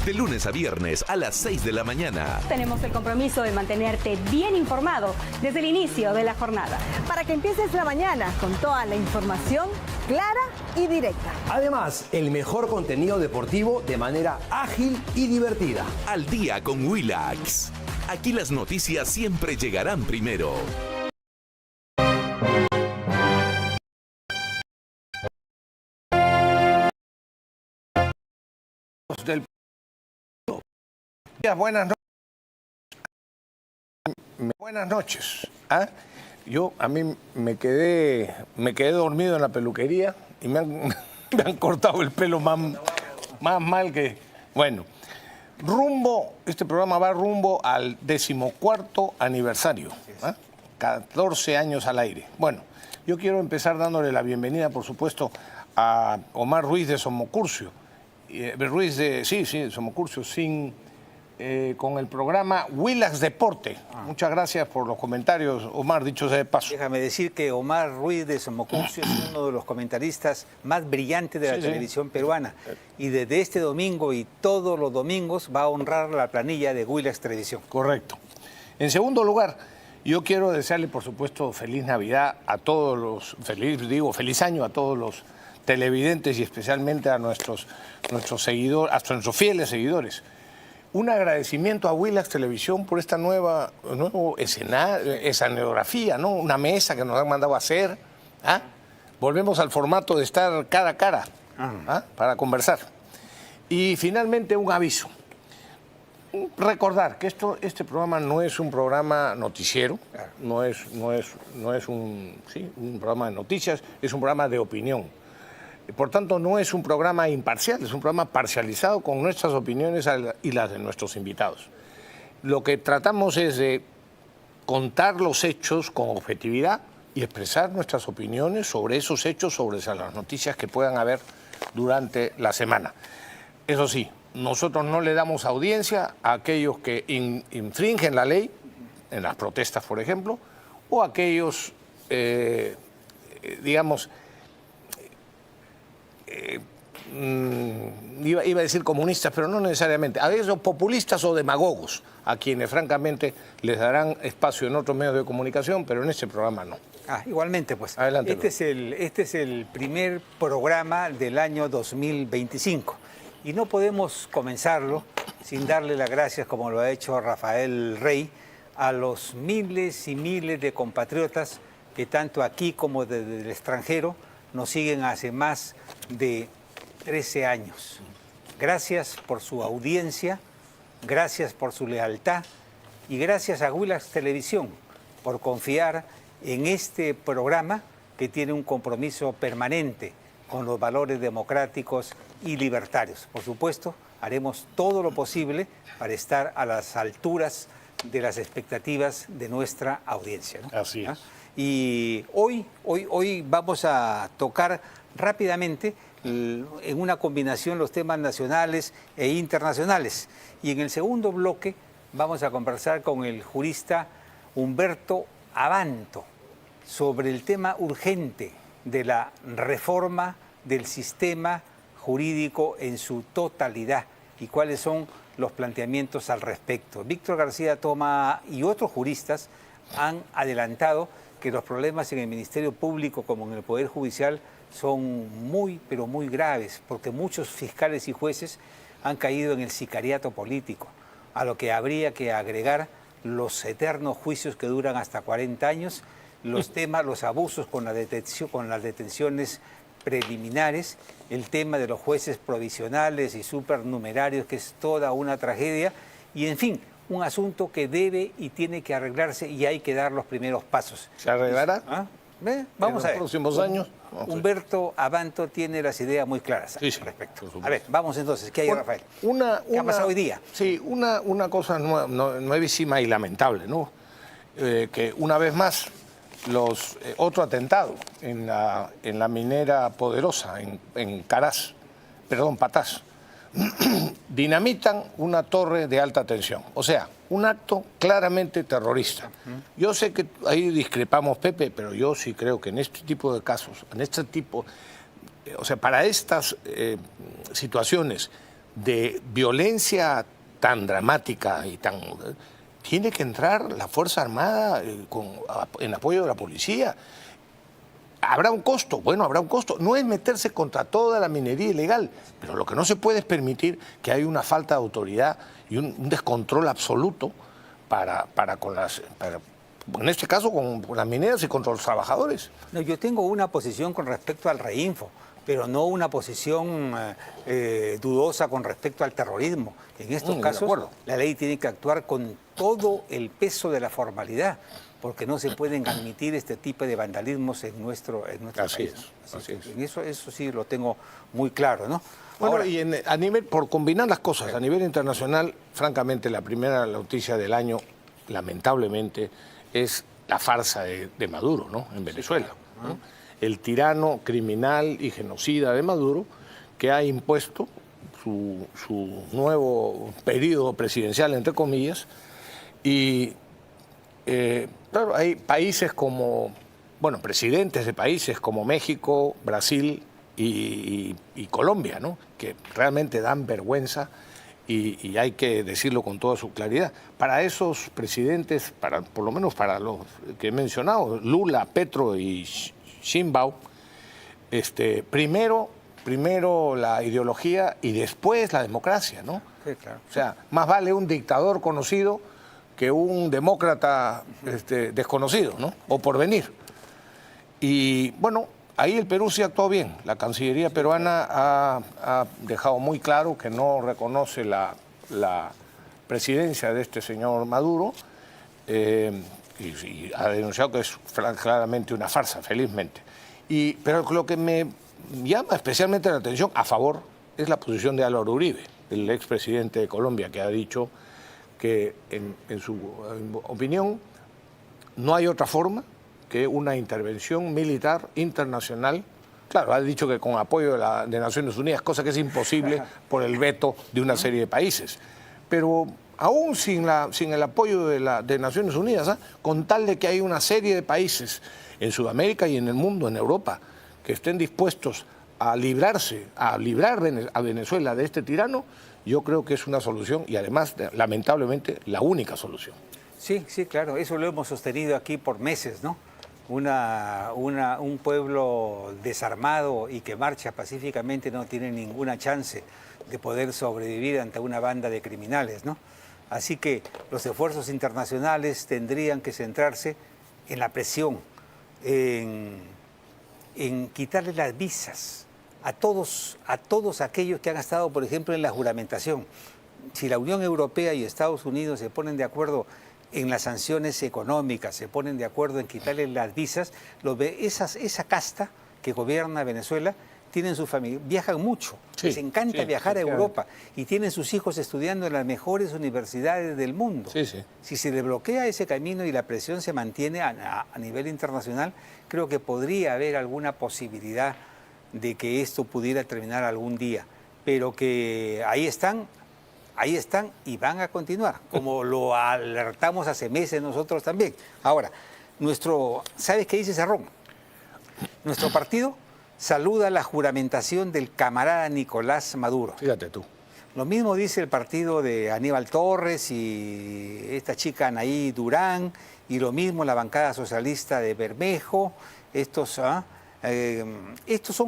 De lunes a viernes a las 6 de la mañana. Tenemos el compromiso de mantenerte bien informado desde el inicio de la jornada. Para que empieces la mañana con toda la información clara y directa. Además, el mejor contenido deportivo de manera ágil y divertida. Al día con Willax. Aquí las noticias siempre llegarán primero. Del... Buenas noches. Buenas noches. A mí me quedé dormido en la peluquería y me han cortado el pelo más mal que... Bueno, este programa va rumbo al 14º aniversario. 14 años al aire. Bueno, yo quiero empezar dándole la bienvenida, por supuesto, a Omar Ruiz de Somocurcio. Somocurcio, con el programa Willax Deporte. Muchas gracias por los comentarios, Omar, dicho sea de paso. Déjame decir que Omar Ruiz de Somocurcio es uno de los comentaristas más brillantes de la televisión peruana. Y desde este domingo y todos los domingos va a honrar la planilla de Willax Televisión. Correcto. En segundo lugar, yo quiero desearle, por supuesto, feliz Navidad a todos los... feliz año a todos los televidentes y especialmente a nuestros seguidores, a nuestros fieles seguidores. Un agradecimiento a Willax Televisión por esta nueva escenografía, ¿no? Una mesa que nos han mandado a hacer. Volvemos al formato de estar cara a cara para conversar. Y finalmente un aviso. Recordar que este programa no es un programa noticiero, no es un programa de noticias, es un programa de opinión. Por tanto, no es un programa imparcial, es un programa parcializado con nuestras opiniones y las de nuestros invitados. Lo que tratamos es de contar los hechos con objetividad y expresar nuestras opiniones sobre esos hechos, sobre las noticias que puedan haber durante la semana. Eso sí, nosotros no le damos audiencia a aquellos que infringen la ley, en las protestas, por ejemplo, o a aquellos, iba a decir comunistas, pero no necesariamente, a esos populistas o demagogos, a quienes francamente les darán espacio en otros medios de comunicación, pero en este programa no. Igualmente, pues. Adelante. Este es el primer programa del año 2025 y no podemos comenzarlo sin darle las gracias, como lo ha hecho Rafael Rey, a los miles y miles de compatriotas que tanto aquí como desde el extranjero nos siguen hace más de 13 años. Gracias por su audiencia, gracias por su lealtad y gracias a Willax Televisión por confiar en este programa que tiene un compromiso permanente con los valores democráticos y libertarios. Por supuesto, haremos todo lo posible para estar a las alturas de las expectativas de nuestra audiencia, ¿no? Así es. Y hoy vamos a tocar rápidamente en una combinación los temas nacionales e internacionales. Y en el segundo bloque vamos a conversar con el jurista Humberto Abanto sobre el tema urgente de la reforma del sistema jurídico en su totalidad y cuáles son los planteamientos al respecto. Víctor García Toma y otros juristas han adelantado que los problemas en el Ministerio Público como en el Poder Judicial son muy, pero muy graves, porque muchos fiscales y jueces han caído en el sicariato político, a lo que habría que agregar los eternos juicios que duran hasta 40 años, los temas, los abusos con las detenciones preliminares, el tema de los jueces provisionales y supernumerarios, que es toda una tragedia, y en fin, un asunto que debe y tiene que arreglarse y hay que dar los primeros pasos. ¿Se arreglará? Vamos a ver. En los próximos años. Humberto Abanto tiene las ideas muy claras al respecto. A ver, vamos entonces. ¿Qué hay, Rafael? ¿Qué ha pasado hoy día? Sí, una cosa nuevísima y lamentable, ¿no? Que una vez más, otro atentado en la minera Poderosa, en Patás. Dinamitan una torre de alta tensión. O sea, un acto claramente terrorista. Yo sé que ahí discrepamos, Pepe, pero yo sí creo que en este tipo de casos, para estas situaciones de violencia tan dramática y tan... Tiene que entrar la Fuerza Armada en apoyo de la policía. Habrá un costo, bueno, habrá un costo. No es meterse contra toda la minería ilegal, pero lo que no se puede es permitir que haya una falta de autoridad y un descontrol absoluto en este caso con las mineras y contra los trabajadores. No, yo tengo una posición con respecto al Reinfo, pero no una posición dudosa con respecto al terrorismo. En estos casos, la ley tiene que actuar con todo el peso de la formalidad, porque no se pueden admitir este tipo de vandalismos en nuestro país. Así es. En eso sí lo tengo muy claro, ¿no? Bueno, Ahora, y a nivel, por combinar las cosas, a nivel internacional, francamente, la primera noticia del año, lamentablemente, es la farsa de Maduro, ¿no? En Venezuela, ¿no? El tirano criminal y genocida de Maduro, que ha impuesto su nuevo periodo presidencial, entre comillas, y claro, hay países como, bueno, presidentes de países como México, Brasil y Colombia, ¿no? Que realmente dan vergüenza y hay que decirlo con toda su claridad. Para esos presidentes, por lo menos para los que he mencionado, Lula, Petro y Sheinbaum, primero la ideología y después la democracia, ¿no? sí, claro. O sea, más vale un dictador conocido que un demócrata desconocido, ¿no? O por venir. Y bueno, ahí el Perú sí actuó bien. La Cancillería peruana ha dejado muy claro que no reconoce la presidencia de este señor Maduro y ha denunciado que es claramente una farsa, felizmente. Pero lo que me llama especialmente la atención a favor es la posición de Álvaro Uribe, el expresidente de Colombia, que ha dicho que en su opinión no hay otra forma que una intervención militar internacional. Claro, ha dicho que con apoyo de Naciones Unidas, cosa que es imposible por el veto de una serie de países. Pero aún sin el apoyo de Naciones Unidas, con tal de que hay una serie de países en Sudamérica y en el mundo, en Europa, que estén dispuestos a librar a Venezuela de este tirano, yo creo que es una solución y además, lamentablemente, la única solución. Sí, claro, eso lo hemos sostenido aquí por meses, ¿no? Un pueblo desarmado y que marcha pacíficamente no tiene ninguna chance de poder sobrevivir ante una banda de criminales, ¿no? Así que los esfuerzos internacionales tendrían que centrarse en la presión, en quitarle las visas a todos aquellos que han estado, por ejemplo, en la juramentación. Si la Unión Europea y Estados Unidos se ponen de acuerdo en las sanciones económicas, se ponen de acuerdo en quitarle las visas, esa casta que gobierna Venezuela tienen su familia, viajan mucho, les encanta viajar a Europa y tienen sus hijos estudiando en las mejores universidades del mundo. Si se desbloquea ese camino y la presión se mantiene a nivel internacional, creo que podría haber alguna posibilidad de que esto pudiera terminar algún día, pero que ahí están y van a continuar, como lo alertamos hace meses nosotros también. Ahora, ¿sabes qué dice Cerrón? Nuestro partido saluda la juramentación del camarada Nicolás Maduro. Fíjate tú. Lo mismo dice el partido de Aníbal Torres y esta chica Anaí Durán, y lo mismo la bancada socialista de Bermejo. Estos son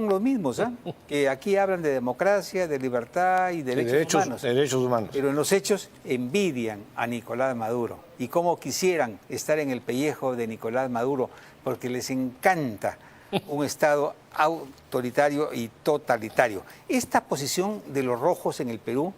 los mismos, que aquí hablan de democracia, de libertad y derechos humanos. Pero en los hechos envidian a Nicolás Maduro y cómo quisieran estar en el pellejo de Nicolás Maduro, porque les encanta un Estado autoritario y totalitario. Esta posición de los rojos en el Perú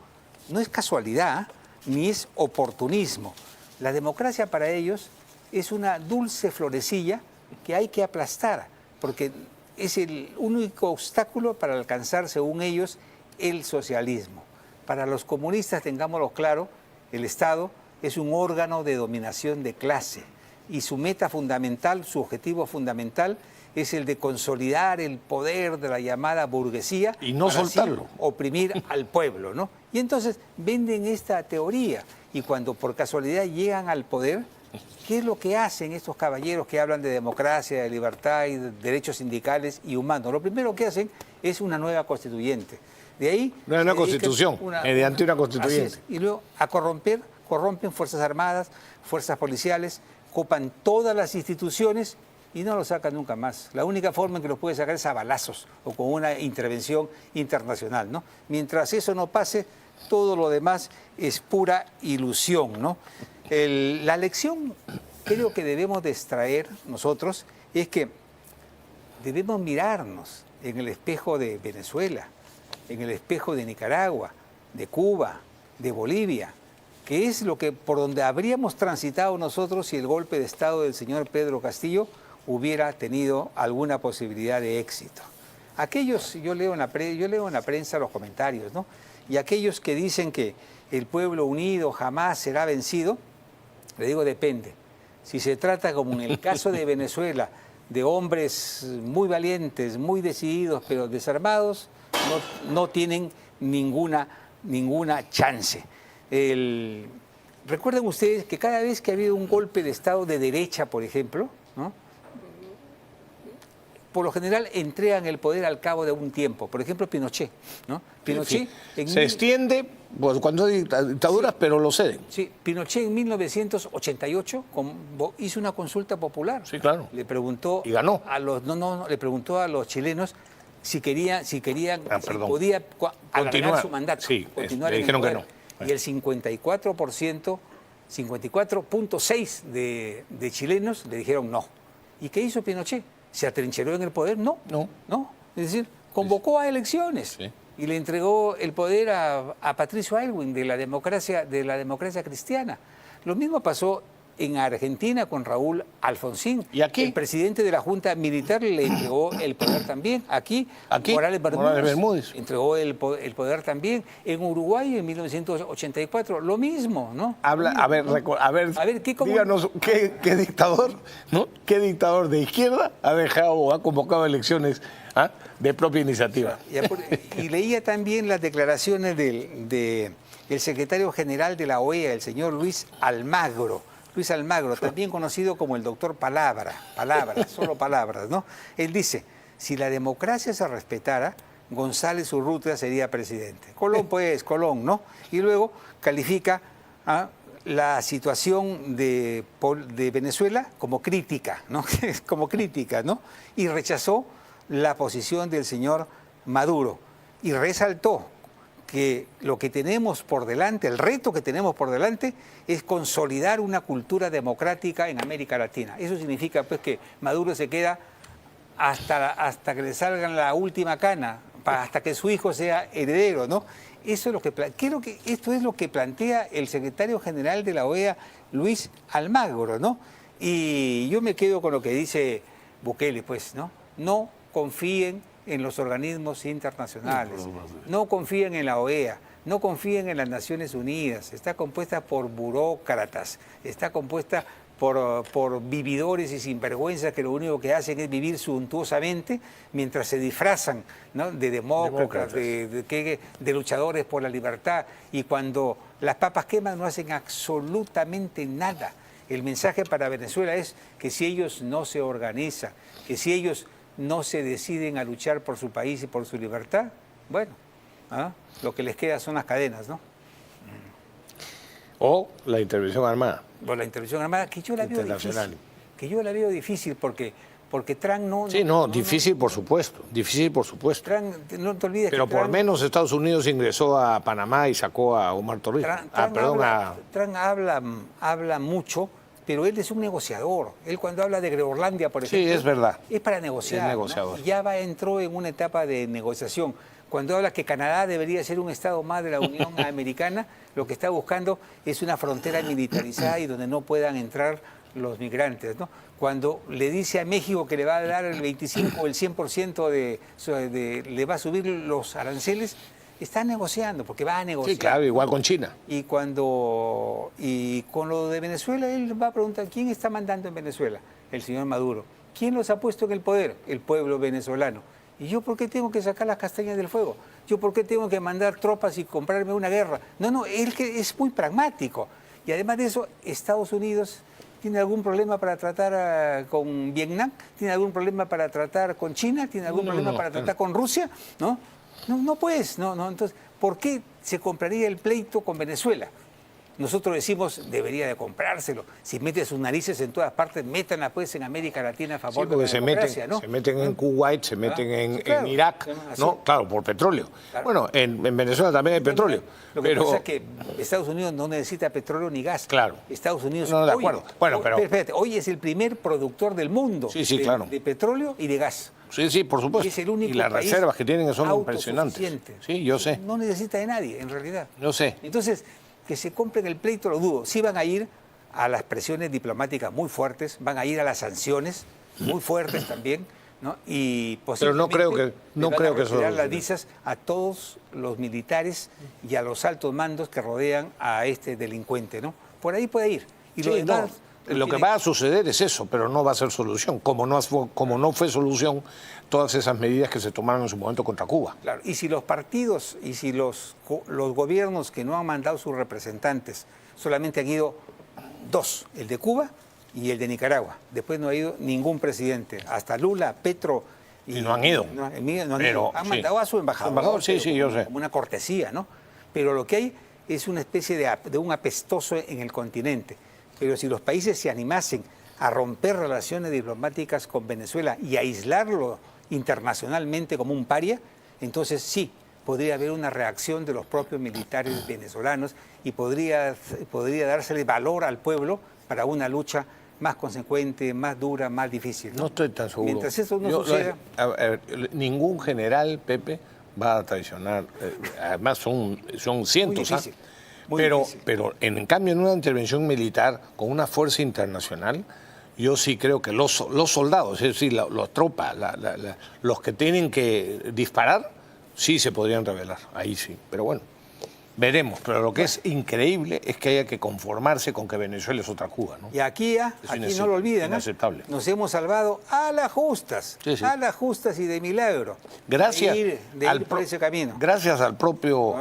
no es casualidad, ni es oportunismo. La democracia para ellos es una dulce florecilla que hay que aplastar, porque es el único obstáculo para alcanzar, según ellos, el socialismo. Para los comunistas, tengámoslo claro, el Estado es un órgano de dominación de clase y su meta fundamental, su objetivo fundamental, es el de consolidar el poder de la llamada burguesía y no soltarlo, así oprimir al pueblo, ¿no? Y entonces venden esta teoría y cuando por casualidad llegan al poder, ¿qué es lo que hacen estos caballeros que hablan de democracia, de libertad y de derechos sindicales y humanos? Lo primero que hacen es una nueva constituyente. De ahí... No es una constitución, mediante una constituyente. Así es. Y luego a corrompen Fuerzas Armadas, fuerzas policiales, copan todas las instituciones y no los sacan nunca más. La única forma en que los puede sacar es a balazos o con una intervención internacional, ¿no? Mientras eso no pase, todo lo demás es pura ilusión, ¿no? La lección creo que debemos de extraer nosotros es que debemos mirarnos en el espejo de Venezuela, en el espejo de Nicaragua, de Cuba, de Bolivia, que es lo que por donde habríamos transitado nosotros si el golpe de Estado del señor Pedro Castillo hubiera tenido alguna posibilidad de éxito. Aquellos, yo leo en la prensa los comentarios, ¿no? Y aquellos que dicen que el pueblo unido jamás será vencido, le digo depende. Si se trata, como en el caso de Venezuela, de hombres muy valientes, muy decididos, pero desarmados, no tienen ninguna chance. Recuerden ustedes que cada vez que ha habido un golpe de Estado de derecha, por ejemplo, ¿no? Por lo general entregan el poder al cabo de un tiempo. Por ejemplo, Pinochet, ¿no? Pinochet se extiende pues, cuando hay dictaduras, sí, pero lo ceden. Sí, Pinochet en 1988 hizo una consulta popular. Sí, claro. Le preguntó y ganó. Le preguntó a los chilenos si podía alargar su mandato. Sí, continuar le dijeron que no. Y el 54.6% de chilenos le dijeron no. ¿Y qué hizo Pinochet? ¿Se atrincheró en el poder? No. Es decir, convocó a elecciones y le entregó el poder a Patricio Aylwin de la democracia cristiana. Lo mismo pasó en Argentina con Raúl Alfonsín. ¿Y aquí? El presidente de la Junta Militar le entregó el poder también. Aquí Morales Bermúdez entregó el poder también. En Uruguay en 1984, lo mismo, ¿no? Díganos qué dictador, ¿no? ¿Qué dictador de izquierda ha dejado o ha convocado elecciones de propia iniciativa? Y leía también las declaraciones del secretario general de la OEA, el señor Luis Almagro, también conocido como el doctor Palabras, solo palabras, ¿no? Él dice, si la democracia se respetara, González Urrutia sería presidente. Colón, ¿no? Y luego califica la situación de Venezuela como crítica, ¿no? Y rechazó la posición del señor Maduro y resaltó que lo que tenemos por delante, el reto que tenemos por delante es consolidar una cultura democrática en América Latina. Eso significa pues que Maduro se queda hasta que le salgan la última cana, hasta que su hijo sea heredero, ¿no? Eso es lo que creo que esto es lo que plantea el secretario general de la OEA, Luis Almagro, ¿no? Y yo me quedo con lo que dice Bukele, pues, ¿no? No confíen en los organismos internacionales, no confíen en la OEA, no confíen en las Naciones Unidas, está compuesta por burócratas, está compuesta por vividores y sinvergüenzas que lo único que hacen es vivir suntuosamente mientras se disfrazan, ¿no? de demócratas, de luchadores por la libertad, y cuando las papas queman no hacen absolutamente nada. El mensaje para Venezuela es que si ellos no se organizan, que si ellos no se deciden a luchar por su país y por su libertad, bueno, lo que les queda son las cadenas, ¿no? O la intervención armada. O la intervención armada, que yo la veo difícil. Porque Trump no... Sí, difícil por supuesto. Trump, no te olvides pero que por Trump, menos Estados Unidos ingresó a Panamá y sacó a Omar Torrijos. Trump habla mucho, pero él es un negociador. Él cuando habla de Groenlandia, por ejemplo... Sí, es verdad. Es para negociar. Es negociador. ¿no? Ya entró en una etapa de negociación. Cuando habla que Canadá debería ser un estado más de la Unión Americana, lo que está buscando es una frontera militarizada y donde no puedan entrar los migrantes, ¿no? Cuando le dice a México que le va a dar el 25 o el 100% le va a subir los aranceles, está negociando, porque va a negociar. Sí, claro, igual con China. Y con lo de Venezuela, él va a preguntar, ¿quién está mandando en Venezuela? El señor Maduro. ¿Quién los ha puesto en el poder? El pueblo venezolano. ¿Y yo por qué tengo que sacar las castañas del fuego? ¿Yo por qué tengo que mandar tropas y comprarme una guerra? No, él que es muy pragmático. Y además de eso, Estados Unidos tiene algún problema para tratar con Vietnam, tiene algún problema para tratar con China, tiene algún problema para tratar con Rusia, ¿no? No pues, no. Entonces, ¿por qué se compraría el pleito con Venezuela? Nosotros decimos, debería de comprárselo. Si mete sus narices en todas partes, métanla pues en América Latina a favor Sí, porque de la democracia, ¿no? se meten en Kuwait, se meten en, claro, en Irak, así. ¿no? Claro, por petróleo. Claro. Bueno, en Venezuela también hay petróleo. Lo que pero pasa es que Estados Unidos no necesita petróleo ni gas. Claro. Estados Unidos No, de acuerdo. Bueno, pero espérate, hoy es el primer productor del mundo claro. de petróleo y de gas. Sí, por supuesto. Y es el único y las país reservas que tienen son impresionantes. autosuficiente. Sí, yo sé. No necesita de nadie, en realidad. Yo sé. Entonces, que se compren el pleito lo dudo. Sí van a ir a las presiones diplomáticas muy fuertes, van a ir a las sanciones muy fuertes también, ¿no? Y posiblemente Pero no creo que eso retirar las visas a todos los militares y a los altos mandos que rodean a este delincuente, ¿no? Por ahí puede ir. Y Sí, lo que va a suceder es eso, pero no va a ser solución, como no fue solución todas esas medidas que se tomaron en su momento contra Cuba. Claro, y si los partidos y si los gobiernos que no han mandado sus representantes, solamente han ido 2, el de Cuba y el de Nicaragua. Después no ha ido ningún presidente, hasta Lula, Petro. Y no han ido. No han ido. Pero, Han sí. mandado a su embajador. Su embajador, sí, yo sé. Como una cortesía, ¿no? Pero lo que hay es una especie de un apestoso en el continente. Pero si los países se animasen a romper relaciones diplomáticas con Venezuela y a aislarlo internacionalmente como un paria, entonces sí, podría haber una reacción de los propios militares venezolanos y podría dársele valor al pueblo para una lucha más consecuente, más dura, más difícil. No estoy tan seguro. Mientras eso no suceda... A ver, ningún general, Pepe, va a traicionar. Además, son cientos. Muy difícil. Pero en cambio, en una intervención militar con una fuerza internacional, yo sí creo que los soldados, es decir, las tropas, los que tienen que disparar, sí se podrían rebelar. Ahí sí. Pero bueno, veremos. Pero lo que es increíble es que haya que conformarse con que Venezuela es otra Cuba, ¿no? Y aquí no lo olviden, inaceptable. Nos hemos salvado a las justas, Sí. a las justas y de milagro. Gracias de ir por ese camino. Gracias al propio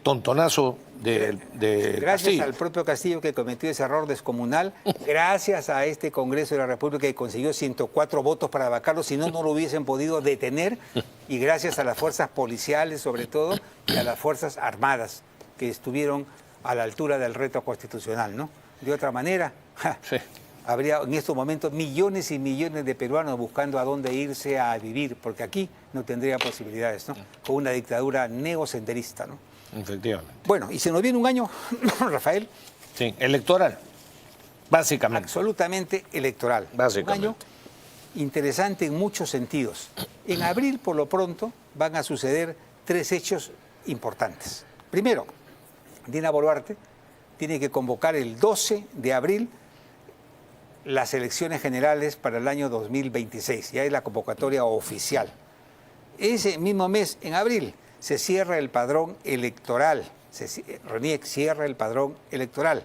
tontonazo de Gracias Castillo. al propio Castillo que cometió ese error descomunal, gracias a este Congreso de la República que consiguió 104 votos para vacarlo, si no, no lo hubiesen podido detener, y gracias a las fuerzas policiales sobre todo, y a las fuerzas armadas que estuvieron a la altura del reto constitucional, ¿no? De otra manera, Sí. habría en estos momentos millones y millones de peruanos buscando a dónde irse a vivir, porque aquí no tendría posibilidades, ¿no? Con una dictadura neosenderista, ¿no? Efectivamente. Bueno, y se nos viene un año, Rafael, Sí, electoral, básicamente. absolutamente electoral. Básicamente. Un año interesante en muchos sentidos. En abril, por lo pronto, van a suceder 3 hechos importantes. Primero, Dina Boluarte tiene que convocar el 12 de abril las elecciones generales para el año 2026. Ya es la convocatoria oficial. Ese mismo mes, en abril, se cierra el padrón electoral. RENIEC cierra el padrón electoral.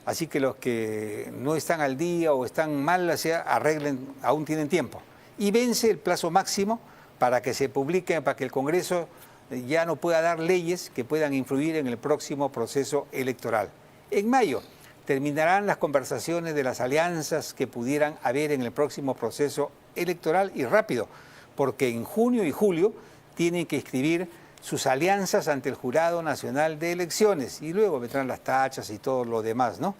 Así que los que no están al día o están mal, arreglen, aún tienen tiempo. Y vence el plazo máximo para que se publiquen, para que el Congreso ya no pueda dar leyes que puedan influir en el próximo proceso electoral. En mayo terminarán las conversaciones de las alianzas que pudieran haber en el próximo proceso electoral, y rápido, porque en junio y julio tienen que escribir sus alianzas ante el Jurado Nacional de Elecciones, y luego vendrán las tachas y todo lo demás, ¿no?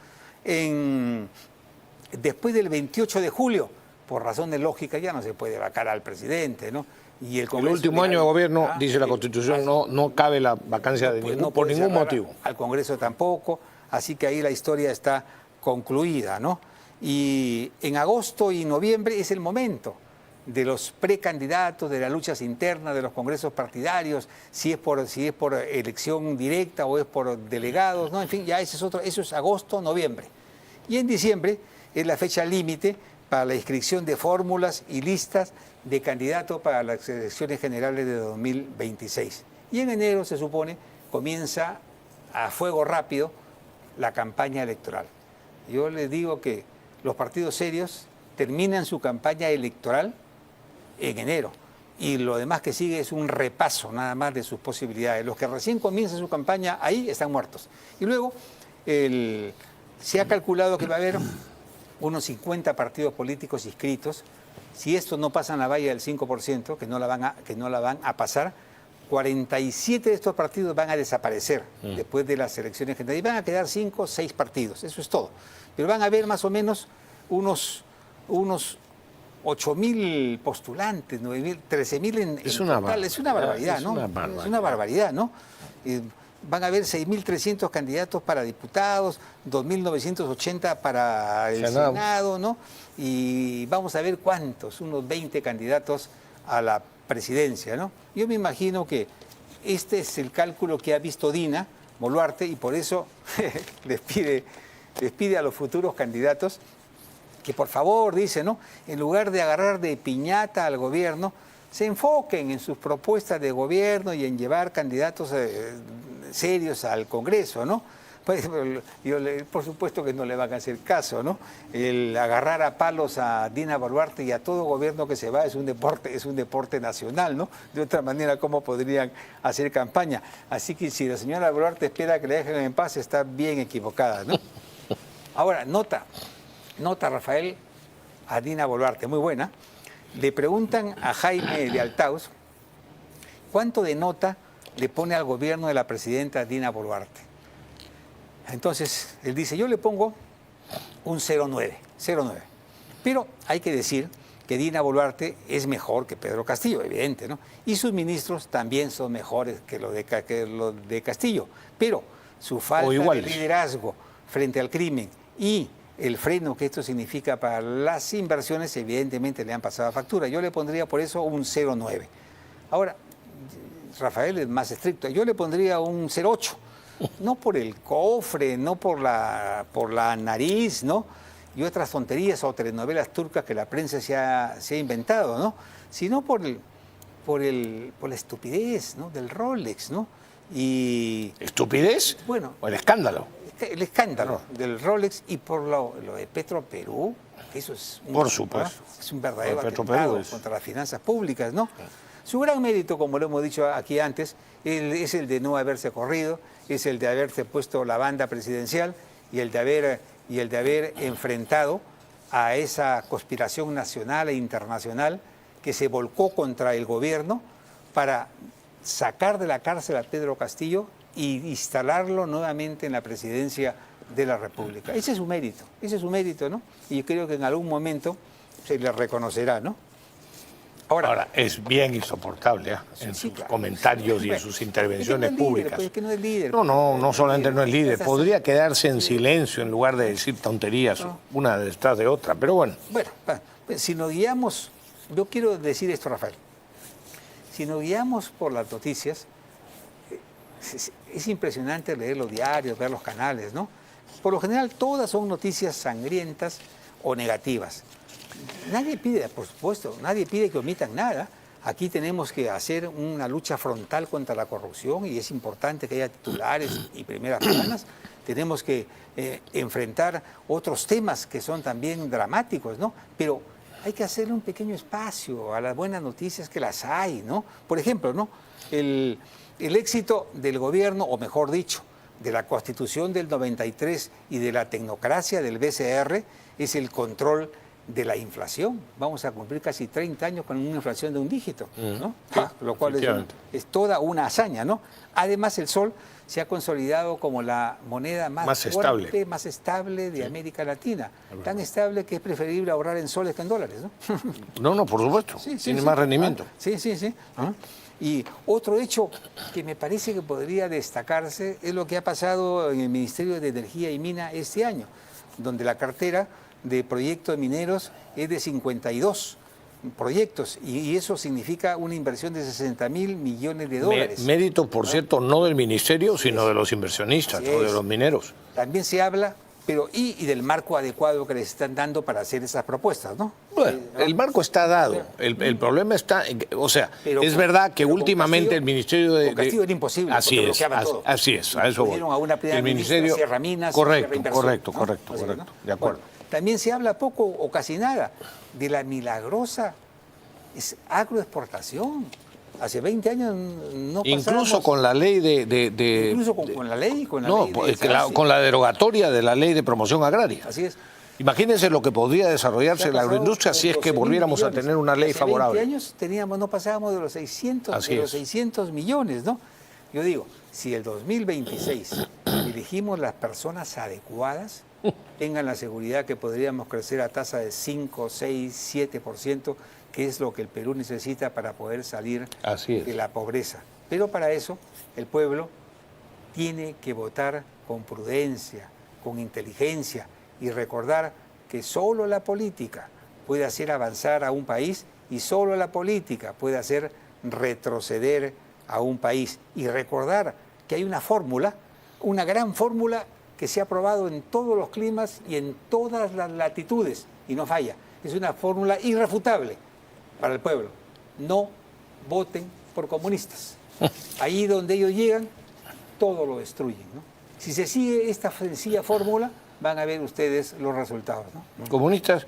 Después del 28 de julio, por razón de lógica, ya no se puede vacar al presidente, ¿no? Y el último año de gobierno, dice la Constitución, no cabe la vacancia de por ningún motivo. Al Congreso tampoco, así que ahí la historia está concluida, ¿no? Y en agosto y noviembre es el momento de los precandidatos, de las luchas internas, de los congresos partidarios, si es por elección directa o es por delegados, ¿no? En fin, ya eso es agosto, noviembre. Y en diciembre es la fecha límite para la inscripción de fórmulas y listas de candidatos para las elecciones generales de 2026. Y en enero, se supone, comienza a fuego rápido la campaña electoral. Yo les digo que los partidos serios terminan su campaña electoral en enero, y lo demás que sigue es un repaso nada más de sus posibilidades. Los que recién comienzan su campaña ahí están muertos. Y luego se ha calculado que va a haber unos 50 partidos políticos inscritos si esto no pasa en la valla del 5%, que no la van a pasar, 47 de estos partidos van a desaparecer después de las elecciones generales. Y van a quedar 5 o 6 partidos, eso es todo. Pero van a haber más o menos unos 8.000 postulantes, 9.000, 13.000 en total. Es una barbaridad, ¿no? Es una barbaridad, ¿no? Van a haber 6.300 candidatos para diputados, 2.980 para el Senado, ¿no? Y vamos a ver cuántos, unos 20 candidatos a la presidencia, ¿no? Yo me imagino que este es el cálculo que ha visto Dina Boluarte y por eso les pide a los futuros candidatos que por favor, dice, ¿no? En lugar de agarrar de piñata al gobierno, se enfoquen en sus propuestas de gobierno y en llevar candidatos serios al Congreso, ¿no? Pues, por supuesto que no le van a hacer caso, ¿no? El agarrar a palos a Dina Boluarte y a todo gobierno que se va es un deporte nacional, ¿no? De otra manera, ¿cómo podrían hacer campaña? Así que si la señora Boluarte espera que le dejen en paz, está bien equivocada, ¿no? Ahora, nota, Rafael, a Dina Boluarte, muy buena. Le preguntan a Jaime de Altaus cuánto de nota le pone al gobierno de la presidenta Dina Boluarte. Entonces, él dice, yo le pongo un 0,9. Pero hay que decir que Dina Boluarte es mejor que Pedro Castillo, evidente, ¿no? Y sus ministros también son mejores que lo de Castillo. Pero su falta de liderazgo frente al crimen y el freno que esto significa para las inversiones, evidentemente le han pasado factura. Yo le pondría por eso un 0,9. Ahora, Rafael es más estricto. Yo le pondría un 0,8. No por el cofre, no por la nariz, ¿no? Y otras tonterías o telenovelas turcas que la prensa se ha inventado, ¿no? Sino por la estupidez, ¿no? Del Rolex, ¿no? Y ¿estupidez? Bueno. ¿O el escándalo? El escándalo del Rolex y por lo de Petroperú, eso es por supuesto. Es un verdadero atentado contra las finanzas públicas, ¿no? Su gran mérito, como lo hemos dicho aquí antes, es el de no haberse corrido, es el de haberse puesto la banda presidencial y el de haber enfrentado a esa conspiración nacional e internacional que se volcó contra el gobierno para sacar de la cárcel a Pedro Castillo y instalarlo nuevamente en la presidencia de la República. Ese es su mérito, ¿no? Y creo que en algún momento se le reconocerá, ¿no? Ahora, es bien insoportable en sus comentarios y en sus intervenciones públicas. Pues es que no es líder. No solamente no es líder, podría quedarse en silencio en lugar de decir tonterías, una detrás de otra, pero bueno. Bueno, pues, si nos guiamos, yo quiero decir esto, Rafael, si nos guiamos por las noticias, es impresionante leer los diarios, ver los canales, ¿no? Por lo general todas son noticias sangrientas o negativas. Nadie pide, por supuesto, nadie pide que omitan nada. Aquí tenemos que hacer una lucha frontal contra la corrupción y es importante que haya titulares y primeras planas. Tenemos que enfrentar otros temas que son también dramáticos, ¿no? Pero hay que hacerle un pequeño espacio a las buenas noticias que las hay, ¿no? Por ejemplo, ¿no? El éxito del gobierno, o mejor dicho, de la Constitución del 93 y de la tecnocracia del BCR es el control de la inflación. Vamos a cumplir casi 30 años con una inflación de un dígito, ¿no? Lo cual es toda una hazaña, ¿no? Además, el sol se ha consolidado como la moneda más fuerte, más estable de América Latina. Tan estable que es preferible ahorrar en soles que en dólares, ¿no? No, por supuesto. Tiene más rendimiento. Sí. Y otro hecho que me parece que podría destacarse es lo que ha pasado en el Ministerio de Energía y Mina este año, donde la cartera de proyectos mineros es de 52 proyectos y eso significa una inversión de 60.000 millones de dólares. Mérito, por cierto, no del ministerio, sino de los inversionistas o de los mineros. También se habla, pero y del marco adecuado que les están dando para hacer esas propuestas, ¿no? Bueno, el marco está dado. El problema está, o sea, es verdad que últimamente el Ministerio de Castillo era imposible. Así es, a eso voy. El Ministerio Sierra Minas, correcto, ¿no? De acuerdo. También se habla poco o casi nada de la milagrosa agroexportación. Hace 20 años no pasábamos. Incluso con la ley Incluso con la ley. Con la derogatoria de la ley de promoción agraria. Así es. Imagínense lo que podría desarrollarse la agroindustria si es que volviéramos a tener una ley favorable. Hace 20 años no pasábamos de los 600 millones, ¿no? Yo digo, si el 2026 elegimos las personas adecuadas, tengan la seguridad que podríamos crecer a tasa de 5, 6, 7%, que es lo que el Perú necesita para poder salir de la pobreza. Pero para eso el pueblo tiene que votar con prudencia, con inteligencia y recordar que solo la política puede hacer avanzar a un país y solo la política puede hacer retroceder a un país. Y recordar que hay una fórmula, una gran fórmula que se ha probado en todos los climas y en todas las latitudes y no falla. Es una fórmula irrefutable para el pueblo. No voten por comunistas. Ahí donde ellos llegan, todo lo destruyen, ¿no? Si se sigue esta sencilla fórmula, van a ver ustedes los resultados, ¿no? Comunistas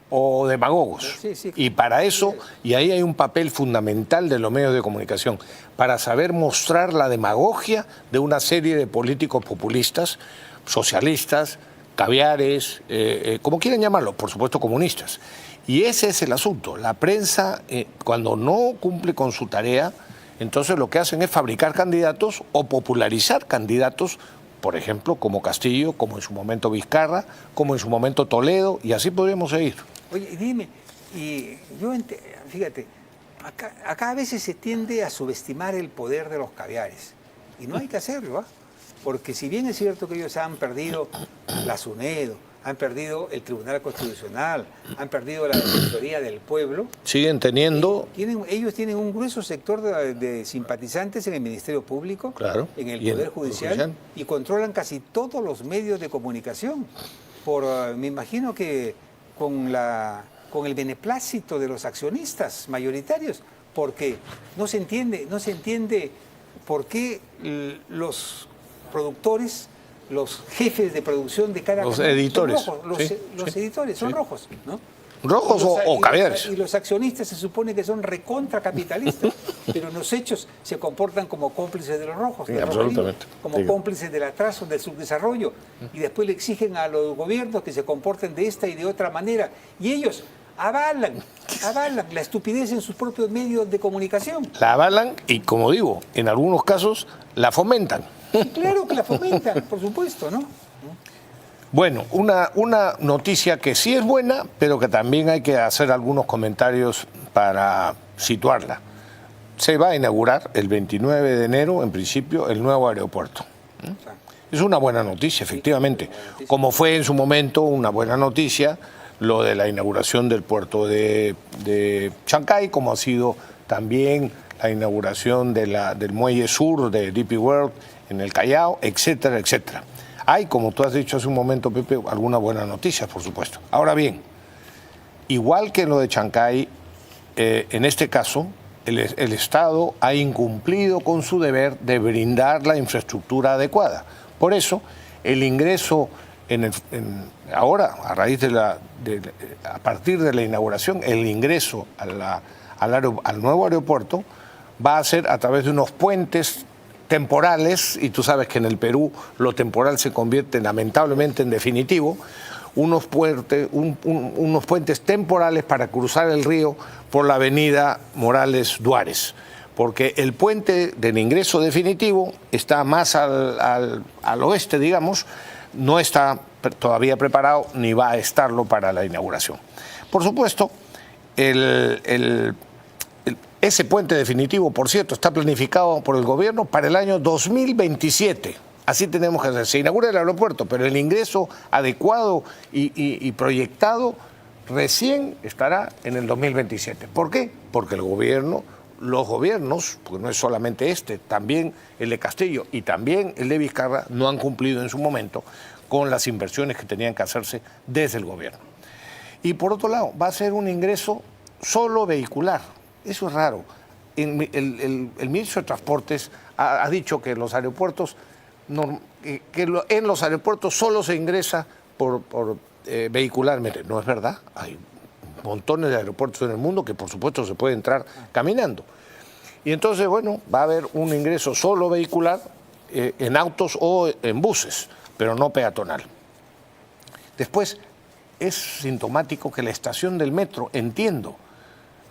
o demagogos. Sí. Y para eso, y ahí hay un papel fundamental de los medios de comunicación, para saber mostrar la demagogia de una serie de políticos populistas, socialistas, caviares, como quieran llamarlo, por supuesto comunistas. Y ese es el asunto. La prensa, cuando no cumple con su tarea, entonces lo que hacen es fabricar candidatos o popularizar candidatos, por ejemplo, como Castillo, como en su momento Vizcarra, como en su momento Toledo, y así podríamos seguir. Oye, dime, y yo, fíjate, acá a veces se tiende a subestimar el poder de los caviares, y no hay que hacerlo, ¿ah? Porque si bien es cierto que ellos han perdido la SUNEDO, han perdido el Tribunal Constitucional, han perdido la Defensoría del Pueblo. Siguen teniendo... Ellos tienen un grueso sector de simpatizantes en el Ministerio Público, claro, en el Poder Judicial, y controlan casi todos los medios de comunicación. Me imagino que con el beneplácito de los accionistas mayoritarios, porque no se entiende por qué los productores, los jefes de producción de cada los editores, son rojos, los editores son rojos, ¿no? Rojos o caviares. Y los accionistas se supone que son recontracapitalistas, pero en los hechos se comportan como cómplices de los rojos, Sí, absolutamente. como cómplices del atraso, del subdesarrollo, y después le exigen a los gobiernos que se comporten de esta y de otra manera, y ellos avalan la estupidez en sus propios medios de comunicación. La avalan y, como digo, en algunos casos la fomentan. Y claro que la fomentan, por supuesto, ¿no? Bueno, una noticia que sí es buena, pero que también hay que hacer algunos comentarios para situarla. Se va a inaugurar el 29 de enero, en principio, el nuevo aeropuerto. Es una buena noticia, efectivamente. Como fue en su momento una buena noticia lo de la inauguración del puerto de Chancay, como ha sido también la inauguración del muelle sur de DP World en el Callao, etcétera, etcétera. Hay, como tú has dicho hace un momento, Pepe, algunas buenas noticias, por supuesto. Ahora bien, igual que en lo de Chancay, en este caso, el Estado ha incumplido con su deber de brindar la infraestructura adecuada. Por eso, el ingreso ahora, a raíz a partir de la inauguración, el ingreso al nuevo aeropuerto va a ser a través de unos puentes temporales, y tú sabes que en el Perú lo temporal se convierte lamentablemente en definitivo, unos puentes temporales para cruzar el río por la avenida Morales Duárez, porque el puente del ingreso definitivo está más al oeste, digamos, no está todavía preparado ni va a estarlo para la inauguración. Por supuesto, ese puente definitivo, por cierto, está planificado por el gobierno para el año 2027. Así tenemos que hacer. Se inaugura el aeropuerto, pero el ingreso adecuado y proyectado recién estará en el 2027. ¿Por qué? Porque los gobiernos, porque no es solamente también el de Castillo y también el de Vizcarra, no han cumplido en su momento con las inversiones que tenían que hacerse desde el gobierno. Y por otro lado, va a ser un ingreso solo vehicular. Eso es raro. El ministro de Transportes ha dicho que los aeropuertos, en los aeropuertos solo se ingresa por vehicularmente. No es verdad. Hay montones de aeropuertos en el mundo que por supuesto se puede entrar caminando. Y entonces, bueno, va a haber un ingreso solo vehicular en autos o en buses, pero no peatonal. Después, es sintomático que la estación del metro, entiendo,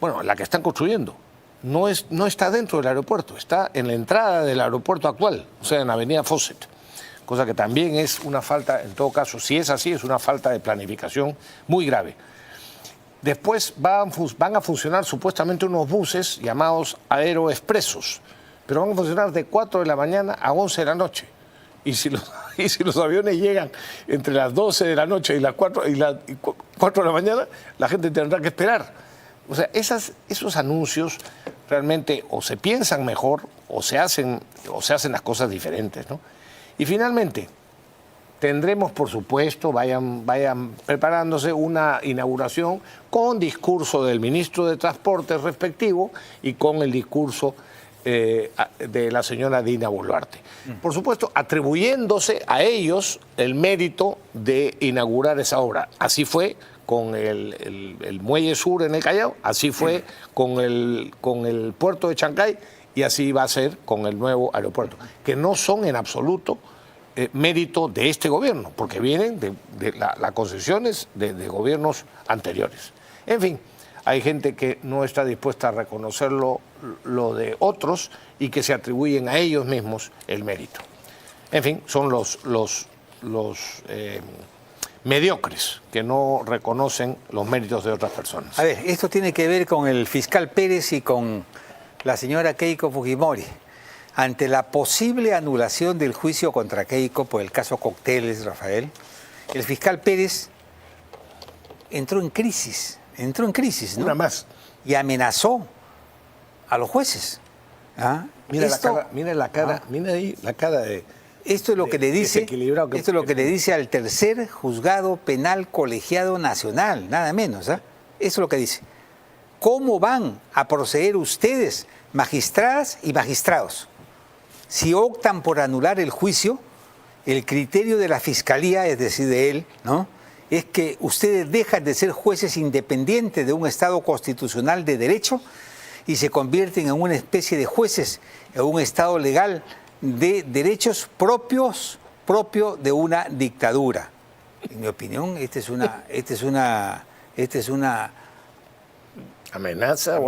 bueno, la que están construyendo, no está dentro del aeropuerto, está en la entrada del aeropuerto actual, o sea, en la avenida Fawcett, cosa que también es una falta, en todo caso, si es así, es una falta de planificación muy grave. Después van a funcionar supuestamente unos buses llamados aeroexpresos, pero van a funcionar de 4 de la mañana a 11 de la noche. Y si los aviones llegan entre las 12 de la noche y las 4 de la mañana, la gente tendrá que esperar. O sea, esos anuncios realmente o se piensan mejor o se hacen las cosas diferentes, ¿no? Y finalmente, tendremos, por supuesto, vayan preparándose una inauguración con discurso del ministro de Transporte respectivo y con el discurso de la señora Dina Boluarte. Por supuesto, atribuyéndose a ellos el mérito de inaugurar esa obra. Así fue con el Muelle Sur en el Callao, así fue con el puerto de Chancay y así va a ser con el nuevo aeropuerto, que no son en absoluto mérito de este gobierno, porque vienen de las concesiones de gobiernos anteriores. En fin, hay gente que no está dispuesta a reconocer lo de otros y que se atribuyen a ellos mismos el mérito. En fin, son los mediocres que no reconocen los méritos de otras personas. A ver, esto tiene que ver con el fiscal Pérez y con la señora Keiko Fujimori. Ante la posible anulación del juicio contra Keiko por el caso Cócteles, Rafael, el fiscal Pérez entró en crisis, ¿no? Una más. Y amenazó a los jueces. ¿Ah? Mira la cara de... Esto es lo que le dice, desequilibrado esto es lo que le dice al tercer juzgado penal colegiado nacional, nada menos. Eso es lo que dice. ¿Cómo van a proceder ustedes, magistradas y magistrados? Si optan por anular el juicio, el criterio de la fiscalía, es decir, de él, ¿no?, es que ustedes dejan de ser jueces independientes de un Estado constitucional de derecho y se convierten en una especie de jueces, en un Estado legal de derechos propio de una dictadura. En mi opinión, esta es una amenaza,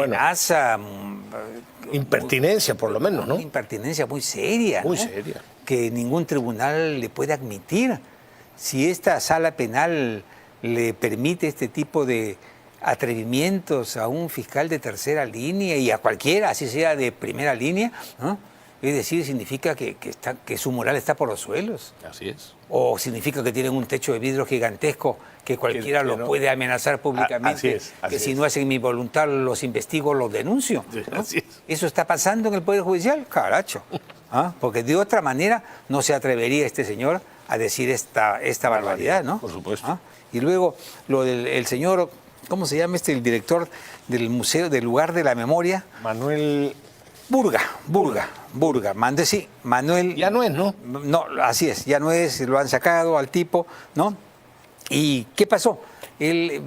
impertinencia por lo menos, ¿no? Una impertinencia muy seria, muy ¿no? seria, que ningún tribunal le puede admitir. Si esta sala penal le permite este tipo de atrevimientos a un fiscal de tercera línea y a cualquiera, así sea de primera línea, ¿no?, es decir, significa que su moral está por los suelos. Así es. O significa que tienen un techo de vidrio gigantesco que cualquiera lo puede amenazar públicamente. Así si no hacen mi voluntad, los investigo, los denuncio, ¿no? Así es. ¿Eso está pasando en el Poder Judicial? Caracho. Porque de otra manera no se atrevería este señor a decir esta barbaridad, ¿no? Por supuesto. Y luego lo del señor, ¿cómo se llama el director del Museo del Lugar de la Memoria? Manuel... Burga. Sí, Manuel... Ya no es, ¿no? No, así es, ya no es, lo han sacado al tipo, ¿no? ¿Y qué pasó? Él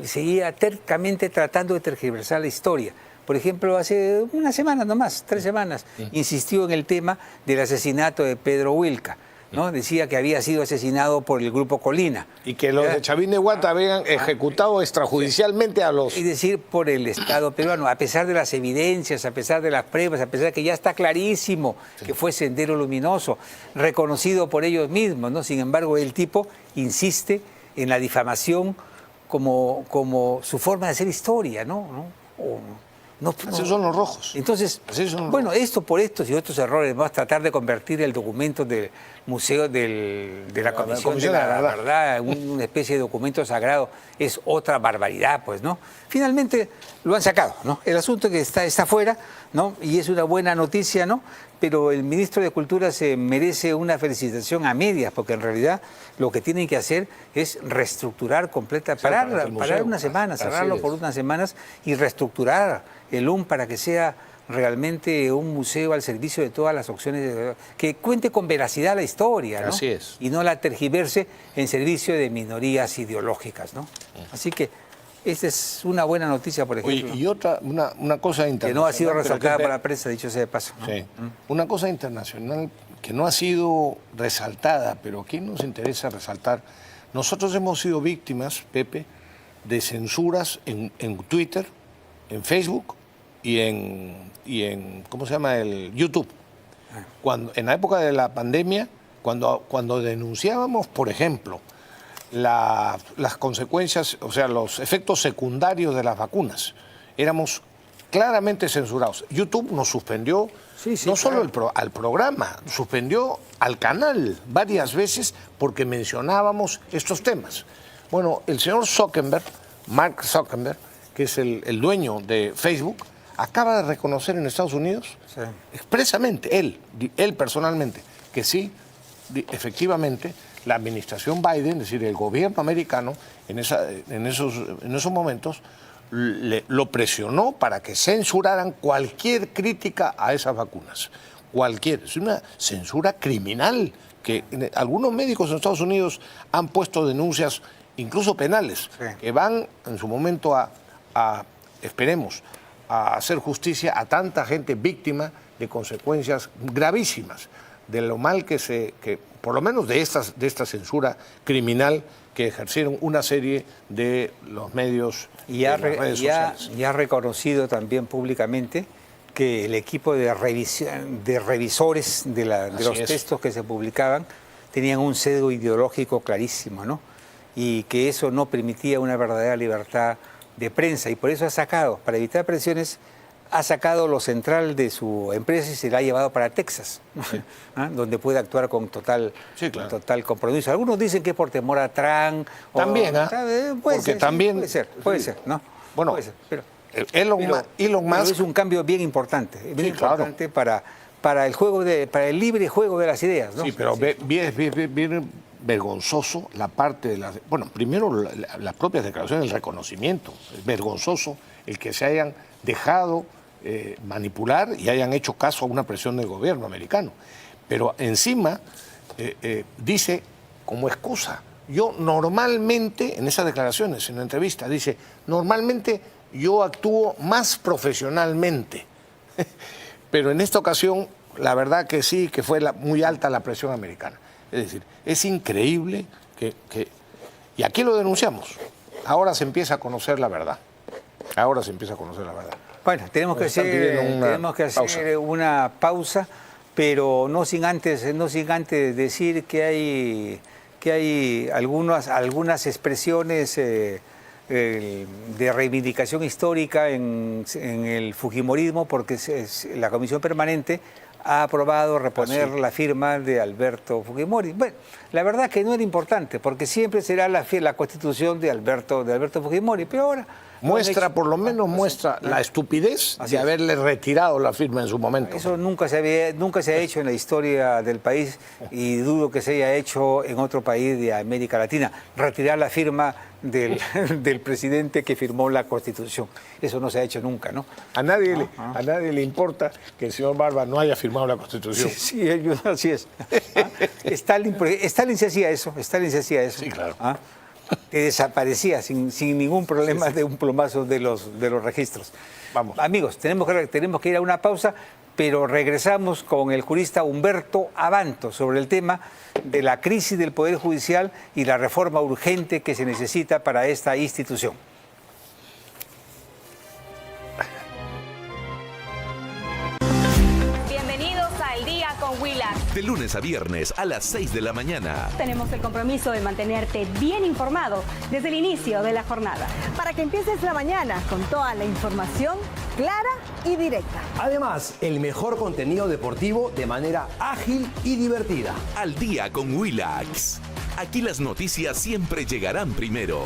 seguía tercamente tratando de tergiversar la historia. Por ejemplo, hace una semana nomás, 3 semanas, insistió en el tema del asesinato de Pedro Wilca, ¿no? Decía que había sido asesinado por el Grupo Colina. Y que los de Chavín de Guata habían ejecutado extrajudicialmente a los... Es decir, por el Estado peruano, a pesar de las evidencias, a pesar de las pruebas, a pesar de que ya está clarísimo que fue Sendero Luminoso, reconocido por ellos mismos, ¿no? Sin embargo, el tipo insiste en la difamación como su forma de hacer historia, ¿no? Así son los rojos. Entonces, bueno, esto por estos y otros errores, vamos a tratar de convertir el documento del Museo de la Comisión de la Verdad en una especie de documento sagrado, es otra barbaridad, pues, ¿no? Finalmente lo han sacado, ¿no? El asunto que está fuera, ¿no? Y es una buena noticia, ¿no? Pero el ministro de Cultura se merece una felicitación a medias, porque en realidad lo que tienen que hacer es reestructurar parar unas semanas, cerrarlo por unas semanas y reestructurar el para que sea realmente un museo al servicio de todas las opciones, que cuente con veracidad la historia, ¿no? Así es. Y no la tergiverse en servicio de minorías ideológicas, ¿no? Así que esta es una buena noticia, por ejemplo. Oye, y una cosa internacional. Que no ha sido resaltada por la prensa, dicho sea de paso, ¿no? Sí. Una cosa internacional que no ha sido resaltada, pero aquí nos interesa resaltar. Nosotros hemos sido víctimas, Pepe, de censuras en Twitter, en Facebook y en ¿cómo se llama? El YouTube. En la época de la pandemia, cuando denunciábamos, por ejemplo, las consecuencias, o sea, los efectos secundarios de las vacunas, éramos claramente censurados. YouTube nos suspendió no solo al programa, suspendió al canal varias veces porque mencionábamos estos temas. Bueno, el señor Zuckerberg, Mark Zuckerberg, que es el dueño de Facebook, acaba de reconocer en Estados Unidos expresamente, él personalmente, que sí, efectivamente, la administración Biden, es decir, el gobierno americano, en esos momentos, lo presionó para que censuraran cualquier crítica a esas vacunas. Cualquier. Es una censura criminal que algunos médicos en Estados Unidos han puesto denuncias, incluso penales, que van en su momento esperemos, a hacer justicia a tanta gente víctima de consecuencias gravísimas de lo mal que por lo menos de esta censura criminal que ejercieron una serie de los medios y las redes sociales. Y ha reconocido también públicamente que el equipo de revisores de los textos que se publicaban tenían un sesgo ideológico clarísimo, ¿no? Y que eso no permitía una verdadera libertad de prensa, y por eso para evitar presiones, ha sacado lo central de su empresa y se la ha llevado para Texas, donde puede actuar con total compromiso. Algunos dicen que es por temor a Trump. También, puede ser, ¿no? Bueno, puede ser, pero Elon Musk es un cambio bien importante, para el libre juego de las ideas, ¿no? Sí, pero bien vergonzoso la parte de las... Bueno, primero las propias declaraciones, el reconocimiento. Es vergonzoso el que se hayan dejado manipular y hayan hecho caso a una presión del gobierno americano. Pero encima dice como excusa, yo normalmente, en esas declaraciones, en la entrevista, dice, normalmente yo actúo más profesionalmente. Pero en esta ocasión, la verdad que sí, que fue muy alta la presión americana. Es decir, es increíble y aquí lo denunciamos. Ahora se empieza a conocer la verdad. Bueno, tenemos que hacer una pausa, pero no sin antes decir que hay algunas expresiones de reivindicación histórica en el fujimorismo, porque la Comisión Permanente ha aprobado reponer la firma de Alberto Fujimori. Bueno, la verdad que no era importante, porque siempre será la constitución de Alberto Fujimori, pero ahora... por lo menos muestra la estupidez de haberle retirado la firma en su momento. Eso nunca se ha hecho en la historia del país y dudo que se haya hecho en otro país de América Latina. Retirar la firma del presidente que firmó la Constitución. Eso no se ha hecho nunca, ¿no? A nadie le importa que el señor Barba no haya firmado la Constitución. Sí, así es. Stalin se hacía eso. Sí, claro. Que desaparecía sin ningún problema de un plomazo de los registros. Vamos. Amigos, tenemos que ir a una pausa, pero regresamos con el jurista Humberto Abanto sobre el tema de la crisis del Poder Judicial y la reforma urgente que se necesita para esta institución. Bienvenidos al Día con Willax. De lunes a viernes a las 6 de la mañana. Tenemos el compromiso de mantenerte bien informado desde el inicio de la jornada. Para que empieces la mañana con toda la información clara y directa. Además, el mejor contenido deportivo de manera ágil y divertida. Al Día con Willax. Aquí las noticias siempre llegarán primero.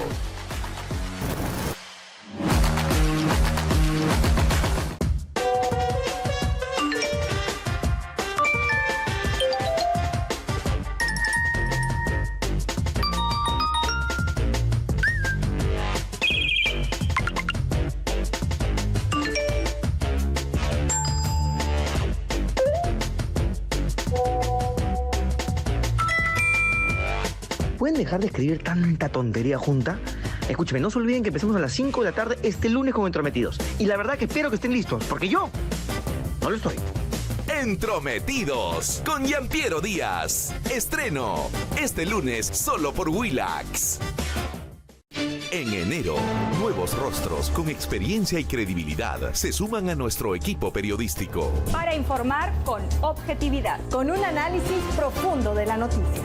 ¿Pueden dejar de escribir tanta tontería junta? Escúcheme, no se olviden que empezamos a las 5 de la tarde este lunes con Entrometidos. Y la verdad que espero que estén listos, porque yo no lo estoy. Entrometidos con Gianpiero Díaz. Estreno este lunes solo por Willax. En enero, nuevos rostros con experiencia y credibilidad se suman a nuestro equipo periodístico. Para informar con objetividad. Con un análisis profundo de la noticia.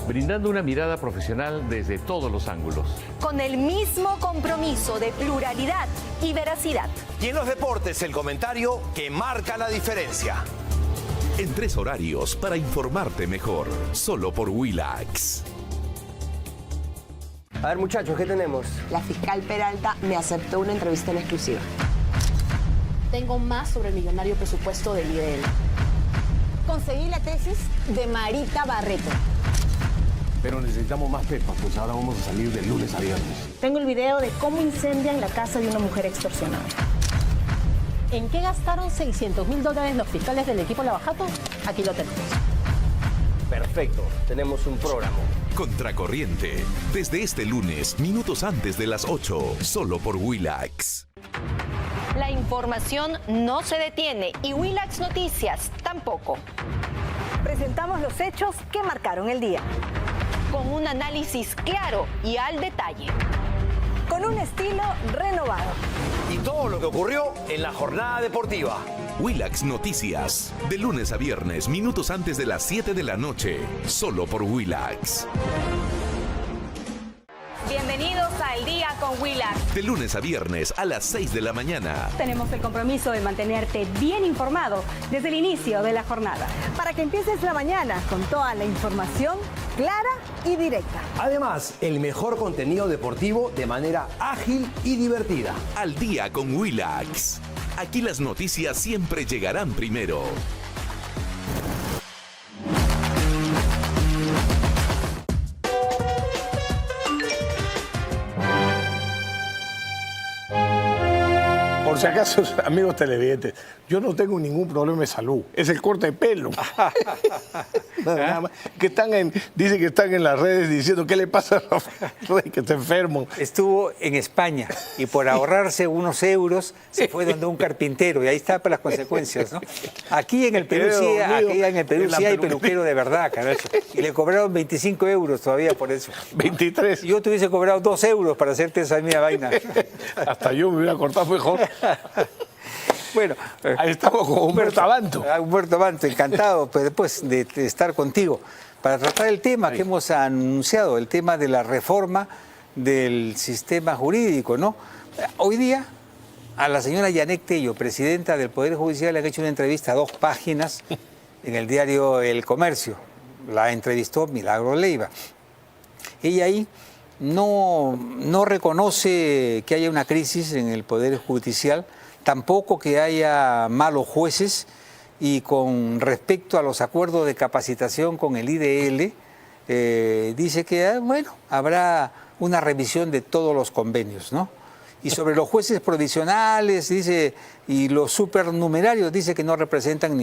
Brindando una mirada profesional desde todos los ángulos. Con el mismo compromiso de pluralidad y veracidad. Y en los deportes, el comentario que marca la diferencia. En 3 horarios para informarte mejor, solo por Willax. A ver, muchachos, ¿qué tenemos? La fiscal Peralta me aceptó una entrevista en exclusiva. Tengo más sobre el millonario presupuesto del IDL. Conseguí la tesis de Marita Barreto. Pero necesitamos más pepas, pues ahora vamos a salir de lunes a viernes. Tengo el video de cómo incendian la casa de una mujer extorsionada. ¿En qué gastaron $600.000 los fiscales del equipo Lavajato? Aquí lo tenemos. Perfecto, tenemos un programa. Contracorriente, desde este lunes, minutos antes de las 8, solo por Willax. La información no se detiene y Willax Noticias tampoco. Presentamos los hechos que marcaron el día. Con un análisis claro y al detalle. Con un estilo renovado. Y todo lo que ocurrió en la jornada deportiva. Willax Noticias, de lunes a viernes, minutos antes de las 7 de la noche, solo por Willax. Bienvenidos a El Día con Willax. De lunes a viernes a las 6 de la mañana. Tenemos el compromiso de mantenerte bien informado desde el inicio de la jornada. Para que empieces la mañana con toda la información clara y directa. Además, el mejor contenido deportivo de manera ágil y divertida. Al Día con Willax. Aquí las noticias siempre llegarán primero. Por si acaso, amigos televidentes, yo no tengo ningún problema de salud. Es el corte de pelo. Nada más. Dicen que están en las redes diciendo qué le pasa a Rafael Rey, que está enfermo. Estuvo en España y por ahorrarse unos euros se fue donde un carpintero y ahí está para las consecuencias, ¿no? Aquí en el Perú sí hay peluquero de verdad, carajo. Y le cobraron 25 euros todavía por eso. 23. Y yo te hubiese cobrado 2 euros para hacerte esa misma vaina. Hasta yo me hubiera cortado mejor. Bueno, ahí estamos con Humberto Abanto. Humberto Abanto, encantado pues, de estar contigo para tratar el tema que hemos anunciado, el tema de la reforma del sistema jurídico, ¿no? Hoy día a la señora Yanek Tello, presidenta del Poder Judicial, le han hecho una entrevista a 2 páginas en el diario El Comercio. La entrevistó Milagros Leiva. Ella ahí no reconoce que haya una crisis en el Poder Judicial, tampoco que haya malos jueces, y con respecto a los acuerdos de capacitación con el IDL, dice que, bueno, habrá una revisión de todos los convenios, ¿no? Y sobre los jueces provisionales, dice, y los supernumerarios, dice que no representan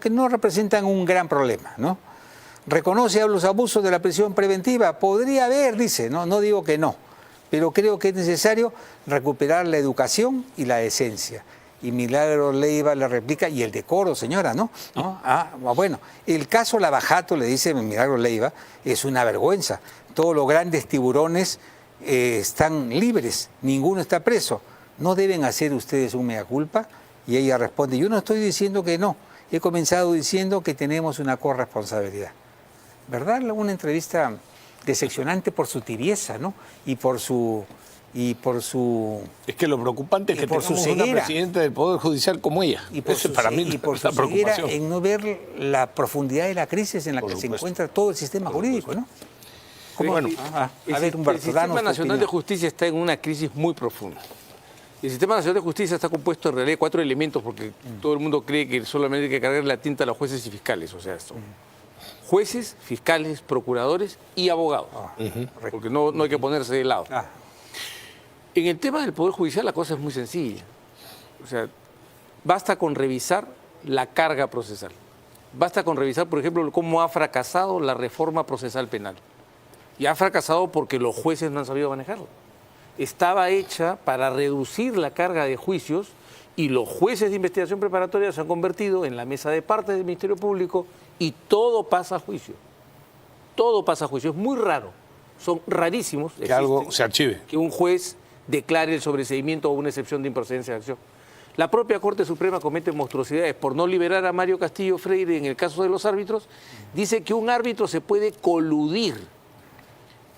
que no representan un gran problema, ¿no? Reconoce a los abusos de la prisión preventiva. Podría haber, dice, no digo que no, pero creo que es necesario recuperar la educación y la decencia. Y Milagros Leiva le replica, y el decoro, señora, ¿no? Bueno, el caso Lavajato, le dice Milagros Leiva, es una vergüenza. Todos los grandes tiburones están libres, ninguno está preso. ¿No deben hacer ustedes un mea culpa? Y ella responde, yo no estoy diciendo que no, he comenzado diciendo que tenemos una corresponsabilidad. ¿Verdad? Una entrevista decepcionante por su tibieza, ¿no? Y por su... Es que lo preocupante es que tengamos una presidenta del Poder Judicial como ella. Y por su ceguera en no ver la profundidad de la crisis en la que se encuentra todo el sistema jurídico, ¿no? Bueno, a ver, Humberto, el Sistema Nacional de Justicia está en una crisis muy profunda. El Sistema Nacional de Justicia está compuesto en realidad de 4 elementos, porque todo el mundo cree que solamente hay que cargar la tinta a los jueces y fiscales, o sea, son jueces, fiscales, procuradores y abogados, porque no hay que ponerse de lado. En el tema del Poder Judicial la cosa es muy sencilla. O sea, basta con revisar la carga procesal. Basta con revisar, por ejemplo, cómo ha fracasado la reforma procesal penal. Y ha fracasado porque los jueces no han sabido manejarla. Estaba hecha para reducir la carga de juicios Y los jueces de investigación preparatoria se han convertido en la mesa de partes del Ministerio Público y todo pasa a juicio. Todo pasa a juicio. Es muy raro. Son rarísimos. Que algo se archive. Que un juez declare el sobreseimiento o una excepción de improcedencia de acción. La propia Corte Suprema comete monstruosidades por no liberar a Mario Castillo Freire en el caso de los árbitros. Dice que un árbitro se puede coludir.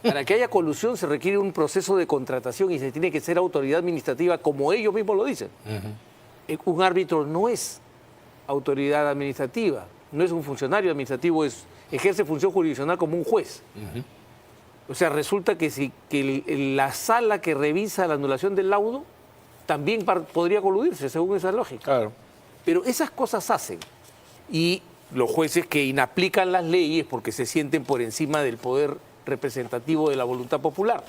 Para que haya colusión se requiere un proceso de contratación y se tiene que ser autoridad administrativa, como ellos mismos lo dicen. Un árbitro no es autoridad administrativa, no es un funcionario administrativo, ejerce función jurisdiccional como un juez. O sea, resulta que, la sala que revisa la anulación del laudo también podría coludirse, según esa lógica. Claro. Pero esas cosas hacen. Y los jueces que inaplican las leyes porque se sienten por encima del poder representativo de la voluntad popular.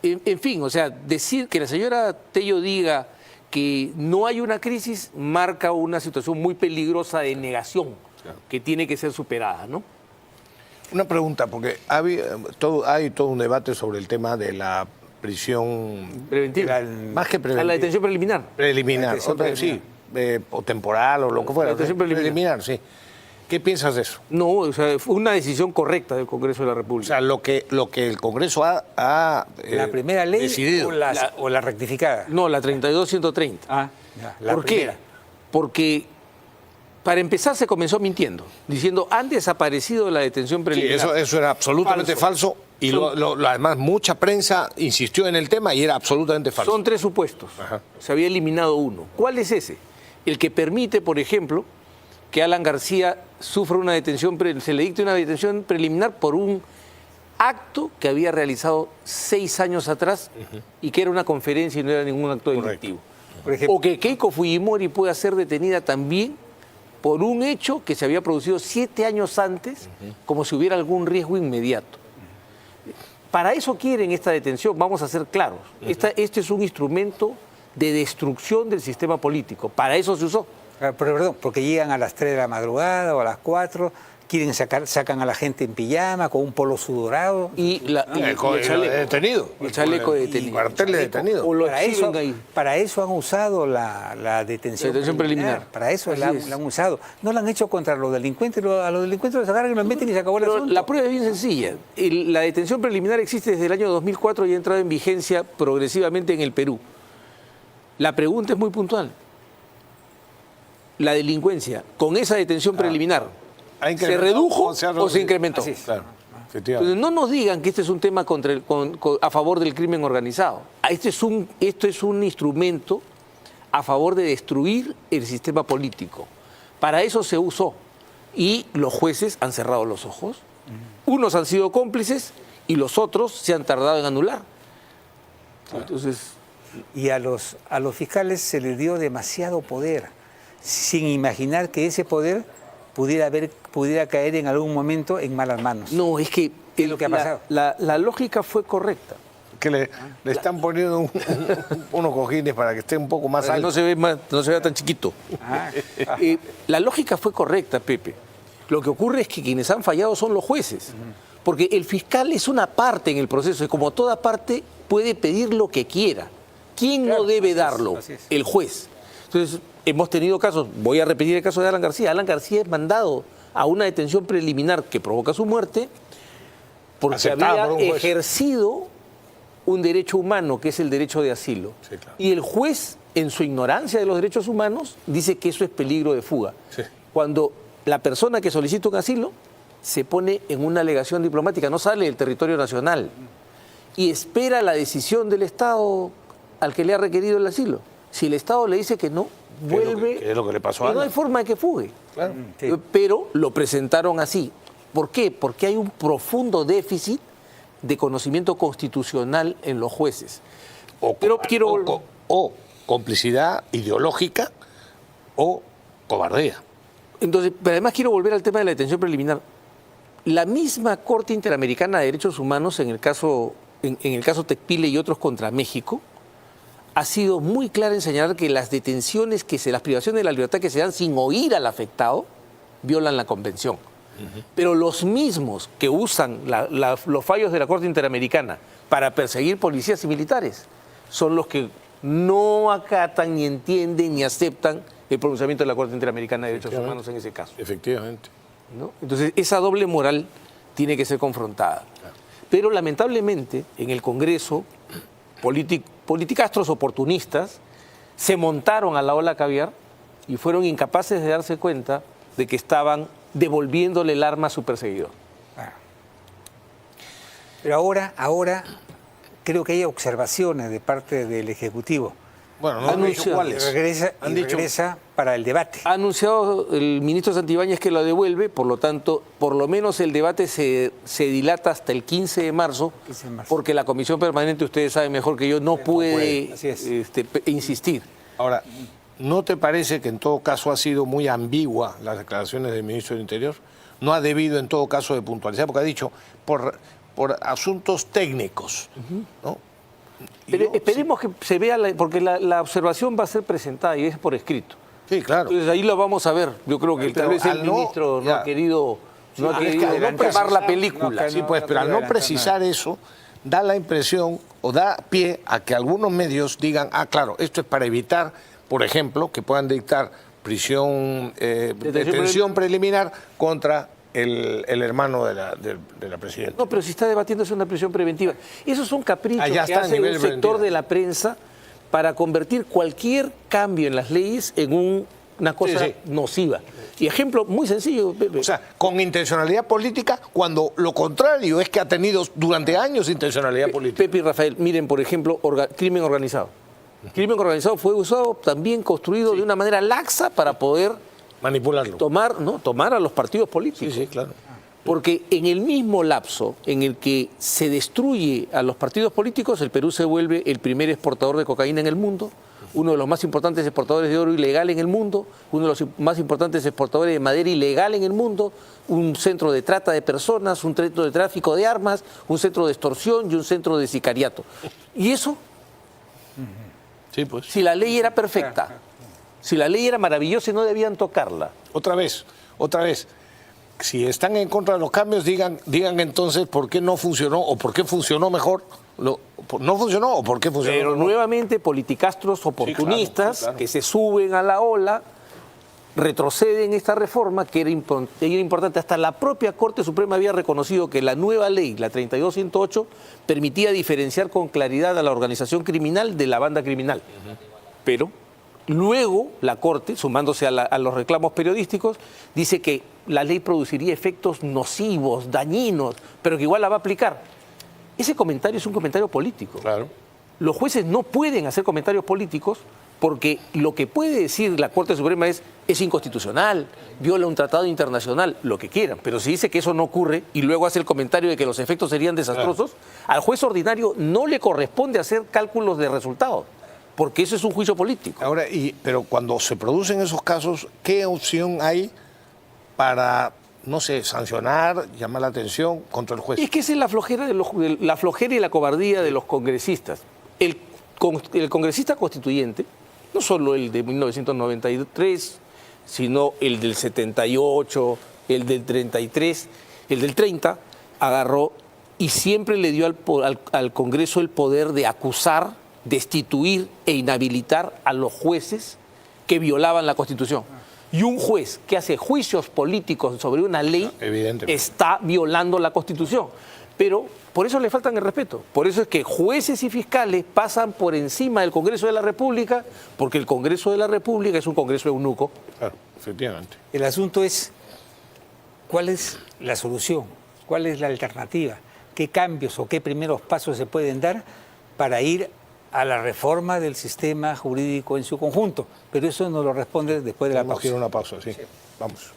En fin, o sea, decir que la señora Tello diga que no hay una crisis marca una situación muy peligrosa de negación, claro, que tiene que ser superada, ¿no? Una pregunta, porque hay todo un debate sobre el tema de la prisión preventiva. Más que preventiva. La detención preliminar. Preliminar, sí, o temporal o lo que fuera. La detención preliminar, sí. ¿Qué piensas de eso? No, o sea, fue una decisión correcta del Congreso de la República. O sea, lo que el Congreso ha ¿La primera ley decidido. o la rectificada? No, la 32-130. ¿Por qué? Porque, para empezar, se comenzó mintiendo, diciendo, han desaparecido la detención preliminar. Sí, eso era absolutamente falso. Y además, mucha prensa insistió en el tema y era absolutamente falso. Son 3 supuestos. Ajá. Se había eliminado uno. ¿Cuál es ese? El que permite, por ejemplo, que Alan García sufra una detención, se le dicte una detención preliminar por un acto que había realizado 6 años atrás y que era una conferencia y no era ningún acto delictivo. Por ejemplo, o que Keiko Fujimori pueda ser detenida también por un hecho que se había producido 7 años antes, como si hubiera algún riesgo inmediato. Para eso quieren esta detención, vamos a ser claros. Este es un instrumento de destrucción del sistema político. Para eso se usó. Pero perdón, porque llegan a las 3 de la madrugada o a las 4, sacan a la gente en pijama con un polo sudorado. Y el detenido. El chaleco de detenido. El cuartel de detenido. Para eso han usado la detención preliminar. Para eso la han usado. No la han hecho contra los delincuentes. A los delincuentes los agarran y los meten y se acabó el asunto. La prueba es bien sencilla. La detención preliminar existe desde el año 2004 y ha entrado en vigencia progresivamente en el Perú. La pregunta es muy puntual. La delincuencia, con esa detención preliminar, ¿se redujo o se incrementó? Claro, entonces, no nos digan que este es un tema a favor del crimen organizado. Esto es un instrumento a favor de destruir el sistema político. Para eso se usó. Y los jueces han cerrado los ojos. Unos han sido cómplices y los otros se han tardado en anular. Entonces, y a los fiscales se les dio demasiado poder, sin imaginar que ese poder pudiera caer en algún momento en malas manos. No, es que es lo que ha pasado. La lógica fue correcta. Que le están poniendo unos cojines para que esté un poco más alto. No se vea tan chiquito. La lógica fue correcta, Pepe. Lo que ocurre es que quienes han fallado son los jueces. Porque el fiscal es una parte en el proceso y como toda parte puede pedir lo que quiera. ¿Quién no debe darlo? El juez. Entonces, hemos tenido casos, voy a repetir el caso de Alan García. Alan García es mandado a una detención preliminar que provoca su muerte porque había ejercido un derecho humano, que es el derecho de asilo. Sí, claro. Y el juez, en su ignorancia de los derechos humanos, dice que eso es peligro de fuga. Sí. Cuando la persona que solicita un asilo se pone en una alegación diplomática, no sale del territorio nacional y espera la decisión del Estado al que le ha requerido el asilo. Si el Estado le dice que no, vuelve. ¿Qué es lo que le pasó a Ana? No hay forma de que fugue. Claro. Sí. Pero lo presentaron así. ¿Por qué? Porque hay un profundo déficit de conocimiento constitucional en los jueces. O complicidad ideológica o cobardía. Entonces, pero además quiero volver al tema de la detención preliminar. La misma Corte Interamericana de Derechos Humanos, en el caso Tecpile y otros contra México, ha sido muy clara en señalar que las detenciones, las privaciones de la libertad que se dan sin oír al afectado, violan la Convención. Pero los mismos que usan los fallos de la Corte Interamericana para perseguir policías y militares son los que no acatan, ni entienden, ni aceptan el pronunciamiento de la Corte Interamericana de Derechos Humanos en ese caso. Efectivamente. ¿No? Entonces, esa doble moral tiene que ser confrontada. Pero lamentablemente, en el Congreso, politicastros oportunistas se montaron a la ola caviar y fueron incapaces de darse cuenta de que estaban devolviéndole el arma a su perseguidor. Pero ahora creo que hay observaciones de parte del Ejecutivo. Bueno, no han dicho cuáles. Regresa para el debate. Ha anunciado el ministro Santibáñez que lo devuelve, por lo tanto, por lo menos el debate se dilata hasta el 15 de marzo, porque la Comisión Permanente, ustedes saben mejor que yo, no puede insistir. Ahora, ¿no te parece que en todo caso ha sido muy ambigua las declaraciones del ministro del Interior? No ha debido en todo caso de puntualizar, porque ha dicho por asuntos técnicos, ¿no? Pero esperemos que se vea, porque la observación va a ser presentada y es por escrito. Sí, claro. Entonces ahí lo vamos a ver. Yo creo que tal vez el ministro no ha querido tomar la película. Sí, pues, pero al no precisar eso, da la impresión o da pie a que algunos medios digan, claro, esto es para evitar, por ejemplo, que puedan dictar detención preliminar contra el hermano de la presidenta. No, pero si está debatiéndose una prisión preventiva. Esos son caprichos que hace un sector de la prensa para convertir cualquier cambio en las leyes en una cosa nociva. Y ejemplo muy sencillo, Pepe. O sea, con intencionalidad política, cuando lo contrario es que ha tenido durante años intencionalidad política. Pepe y Rafael, miren, por ejemplo, crimen organizado. Crimen organizado fue usado, también construido de una manera laxa para poder manipularlo. Tomar a los partidos políticos. Sí, claro. Porque en el mismo lapso en el que se destruye a los partidos políticos, el Perú se vuelve el primer exportador de cocaína en el mundo, uno de los más importantes exportadores de oro ilegal en el mundo, uno de los más importantes exportadores de madera ilegal en el mundo, un centro de trata de personas, un centro de tráfico de armas, un centro de extorsión y un centro de sicariato. Y eso, sí, pues, si la ley era perfecta, si la ley era maravillosa y no debían tocarla. Otra vez. Si están en contra de los cambios, digan entonces por qué no funcionó o por qué funcionó mejor. ¿No funcionó o por qué funcionó mejor? Pero nuevamente politicastros oportunistas claro. Que se suben a la ola, retroceden esta reforma que era importante. Hasta la propia Corte Suprema había reconocido que la nueva ley, la 32.108, permitía diferenciar con claridad a la organización criminal de la banda criminal. Pero luego la Corte, sumándose a los reclamos periodísticos, dice que la ley produciría efectos nocivos, dañinos, pero que igual la va a aplicar. Ese comentario es un comentario político. Claro. Los jueces no pueden hacer comentarios políticos porque lo que puede decir la Corte Suprema es inconstitucional, viola un tratado internacional, lo que quieran. Pero si dice que eso no ocurre y luego hace el comentario de que los efectos serían desastrosos, al juez ordinario no le corresponde hacer cálculos de resultados, porque eso es un juicio político. Ahora, pero cuando se producen esos casos, ¿qué opción hay para, no sé, sancionar, llamar la atención contra el juez? Es que esa es la flojera, la flojera y la cobardía de los congresistas. El congresista constituyente, no solo el de 1993, sino el del 78, el del 33, el del 30, agarró y siempre le dio al Congreso el poder de acusar, destituir e inhabilitar a los jueces que violaban la Constitución. Y un juez que hace juicios políticos sobre una ley está violando la Constitución. Pero por eso le faltan el respeto. Por eso es que jueces y fiscales pasan por encima del Congreso de la República, porque el Congreso de la República es un Congreso eunuco. Claro, efectivamente. El asunto es, ¿cuál es la solución? ¿Cuál es la alternativa? ¿Qué cambios o qué primeros pasos se pueden dar para ir a la reforma del sistema jurídico en su conjunto? Pero eso nos lo responde después de la pausa. Quiero una pausa, sí. Vamos.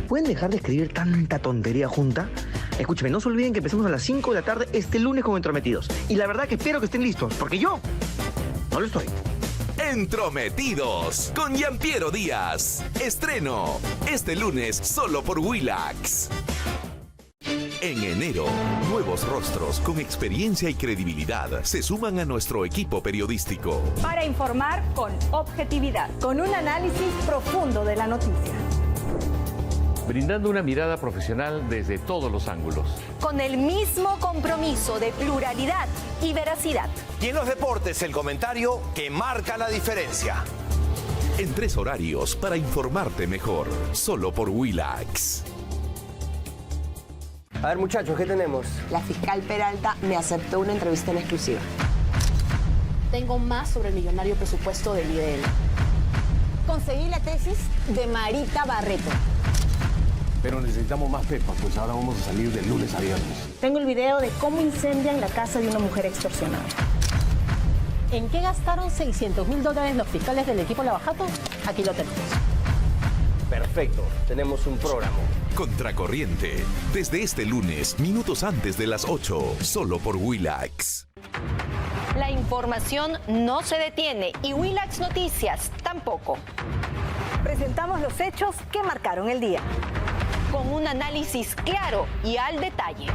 ¿Pueden dejar de escribir tanta tontería junta? Escúcheme, no se olviden que empezamos a las 5 de la tarde este lunes con Entrometidos. Y la verdad que espero que estén listos, porque yo no lo estoy. Entrometidos con Gianpiero Díaz. Estreno este lunes solo por Willax. En enero, nuevos rostros con experiencia y credibilidad se suman a nuestro equipo periodístico. Para informar con objetividad. Con un análisis profundo de la noticia. Brindando una mirada profesional desde todos los ángulos. Con el mismo compromiso de pluralidad y veracidad. Y en los deportes, el comentario que marca la diferencia. En 3 horarios para informarte mejor, solo por Willax. A ver, muchachos, ¿qué tenemos? La fiscal Peralta me aceptó una entrevista en exclusiva. Tengo más sobre el millonario presupuesto del IDL. Conseguí la tesis de Marita Barreto. Pero necesitamos más pepas, pues ahora vamos a salir de lunes a viernes. Tengo el video de cómo incendian la casa de una mujer extorsionada. ¿En qué gastaron $600.000 los fiscales del equipo Lavajato? Aquí lo tenemos. Perfecto, tenemos un programa. Contracorriente, desde este lunes, minutos antes de las 8, solo por Willax. La información no se detiene y Willax Noticias tampoco. Presentamos los hechos que marcaron el día. Con un análisis claro y al detalle.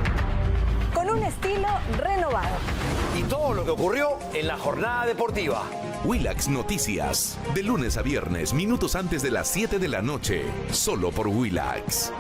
Con un estilo renovado. Y todo lo que ocurrió en la jornada deportiva. Willax Noticias, de lunes a viernes, minutos antes de las 7 de la noche, solo por Willax.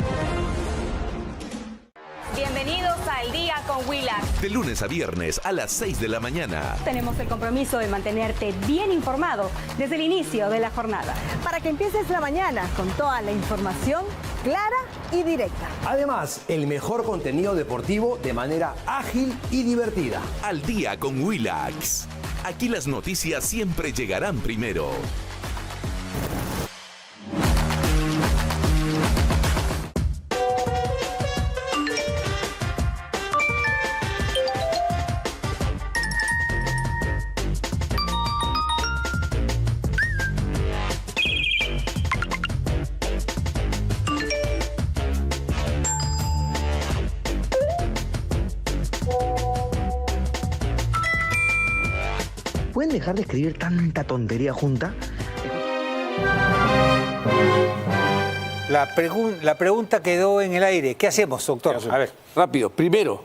Bienvenidos a El Día con Willax. De lunes a viernes a las 6 de la mañana. Tenemos el compromiso de mantenerte bien informado desde el inicio de la jornada. Para que empieces la mañana con toda la información clara y directa. Además, el mejor contenido deportivo de manera ágil y divertida. Al Día con Willax. Aquí las noticias siempre llegarán primero. ¿Pueden dejar de escribir tanta tontería junta? La pregunta quedó en el aire. ¿Qué hacemos, doctor? A ver. Rápido. Primero,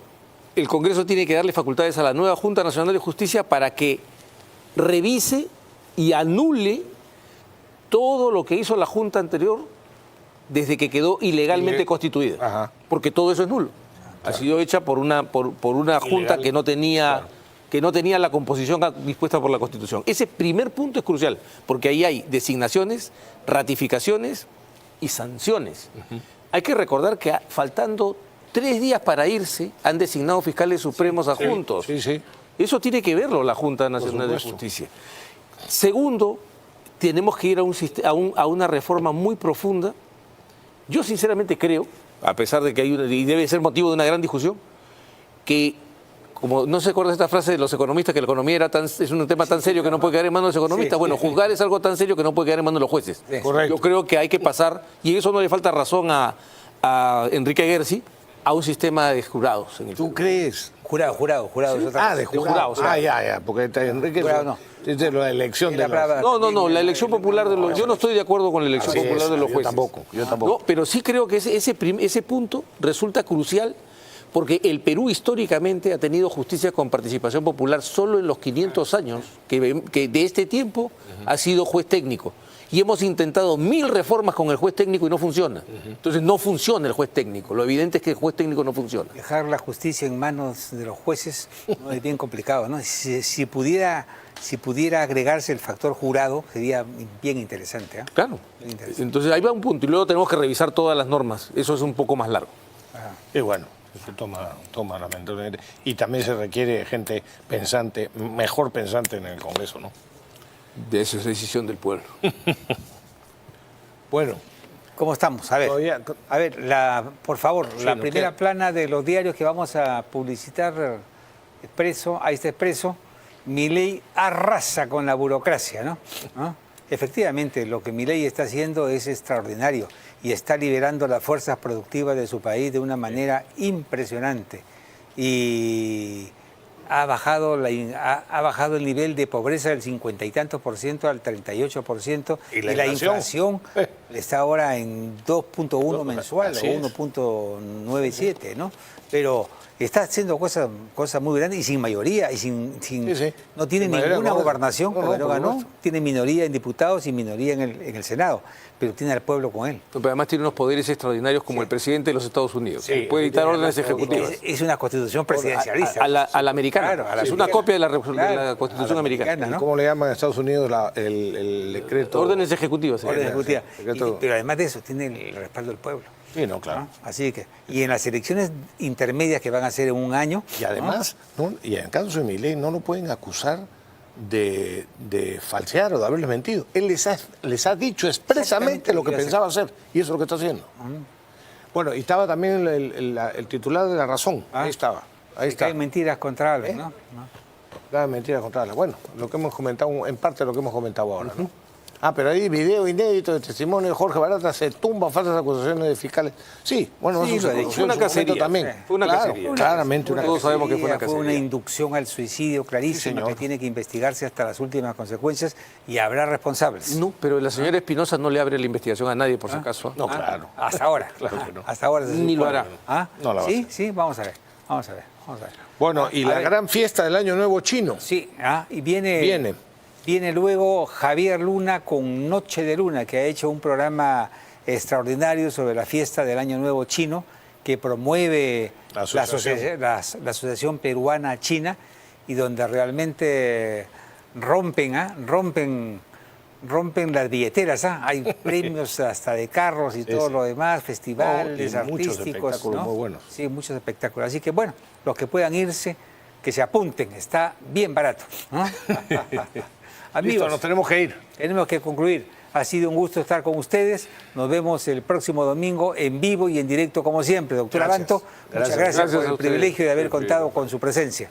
el Congreso tiene que darle facultades a la nueva Junta Nacional de Justicia para que revise y anule todo lo que hizo la Junta anterior desde que quedó ilegalmente constituida. Ajá. Porque todo eso es nulo. Ha sido hecha por una Junta que no tenía... que no tenía la composición dispuesta por la Constitución. Ese primer punto es crucial, porque ahí hay designaciones, ratificaciones y sanciones. Hay que recordar que faltando 3 días para irse, han designado fiscales supremos adjuntos. Sí. Eso tiene que verlo la Junta Nacional de Justicia. Segundo, tenemos que ir a una reforma muy profunda. Yo sinceramente creo, a pesar de que y debe ser motivo de una gran discusión, que como no se acuerda esta frase de los economistas, que la economía es un tema tan serio que no puede quedar en manos de los economistas. Bueno, juzgar es algo tan serio que no puede quedar en manos de los jueces. Correcto. Yo creo que hay que pasar, y eso no le falta razón a Enrique Gersi, a un sistema de jurados. ¿Tú crees? Jurado. ¿Sí? De jurados. Ya, porque Enrique es de la elección de los... No, la elección popular de los... Yo no estoy de acuerdo con la elección popular de los jueces. Yo tampoco. No, pero sí creo que ese punto resulta crucial, porque el Perú históricamente ha tenido justicia con participación popular solo en los 500 años que de este tiempo ha sido juez técnico. Y hemos intentado 1000 reformas con el juez técnico y no funciona. Entonces no funciona el juez técnico. Lo evidente es que el juez técnico no funciona. Dejar la justicia en manos de los jueces no es bien complicado, ¿no? Si pudiera agregarse el factor jurado, sería bien interesante. ¿Eh? Claro. Bien interesante. Entonces ahí va un punto. Y luego tenemos que revisar todas las normas. Eso es un poco más largo. Y bueno, eso toma lamentablemente. Y también se requiere gente pensante, mejor pensante en el Congreso, ¿no? De eso es decisión del pueblo. Bueno. ¿Cómo estamos? A ver, por favor, la primera plana de los diarios que vamos a publicitar, ahí está Expreso. Milei arrasa con la burocracia, ¿no? Efectivamente, lo que Milei está haciendo es extraordinario y está liberando las fuerzas productivas de su país de una manera impresionante. Y ha bajado el nivel de pobreza del 50 y tantos por ciento al 38%, y la inflación está ahora en 2.1 mensual, o 1.97, ¿no? Pero está haciendo cosas muy grandes y sin mayoría, y no tiene ninguna gobernación, porque no ganó, tiene minoría en diputados y minoría en el Senado, pero tiene al pueblo con él. Pero además tiene unos poderes extraordinarios como el presidente de los Estados Unidos. Puede dictar órdenes ejecutivas. Es una constitución presidencialista. A la americana. Claro, es una copia de la constitución americana. ¿no? ¿Cómo le llaman en Estados Unidos el decreto? Órdenes ejecutivas. Órdenes ejecutivas. Pero además de eso, tiene el respaldo del pueblo. Sí, no, claro. ¿No? Así que, y en las elecciones intermedias que van a ser en un año. Y además, y en el caso de Milei, no lo pueden acusar de falsear o de haberles mentido. Él les ha dicho expresamente lo que pensaba hacer, y eso es lo que está haciendo. Bueno, y estaba también el titular de La Razón. Ahí estaba. Ahí está. Hay mentiras contra Alves, ¿no? Hay mentiras contra Alves. Bueno, lo que hemos comentado, en parte lo que hemos comentado ahora, ¿no? Pero hay video inédito de testimonio de Jorge Barata, se tumban falsas acusaciones de fiscales. Sí, bueno, eso se conoció una cacería también. Fue una cacería. Claramente una Todos sabemos que fue una cacería. Fue una inducción al suicidio clarísima que tiene que investigarse hasta las últimas consecuencias y habrá responsables. No, pero la señora Espinosa no le abre la investigación a nadie, por si acaso. No, claro. Hasta ahora. Claro que no. Hasta ahora. Ni lo hará. No la va a hacer. Sí, vamos a ver. Bueno, y la gran fiesta del Año Nuevo Chino. Sí, y Viene luego Javier Luna con Noche de Luna, que ha hecho un programa extraordinario sobre la fiesta del Año Nuevo Chino, que promueve la Asociación Peruana China, y donde realmente rompen las billeteras. Hay premios hasta de carros y todo lo demás, festivales artísticos. Muchos espectáculos muy buenos. Sí, muchos espectáculos. Así que bueno, los que puedan irse, que se apunten, está bien barato, ¿no? Amigos, listo, nos tenemos que ir. Tenemos que concluir. Ha sido un gusto estar con ustedes. Nos vemos el próximo domingo en vivo y en directo como siempre. Doctor Abanto, muchas gracias por el privilegio de haber contado con su presencia.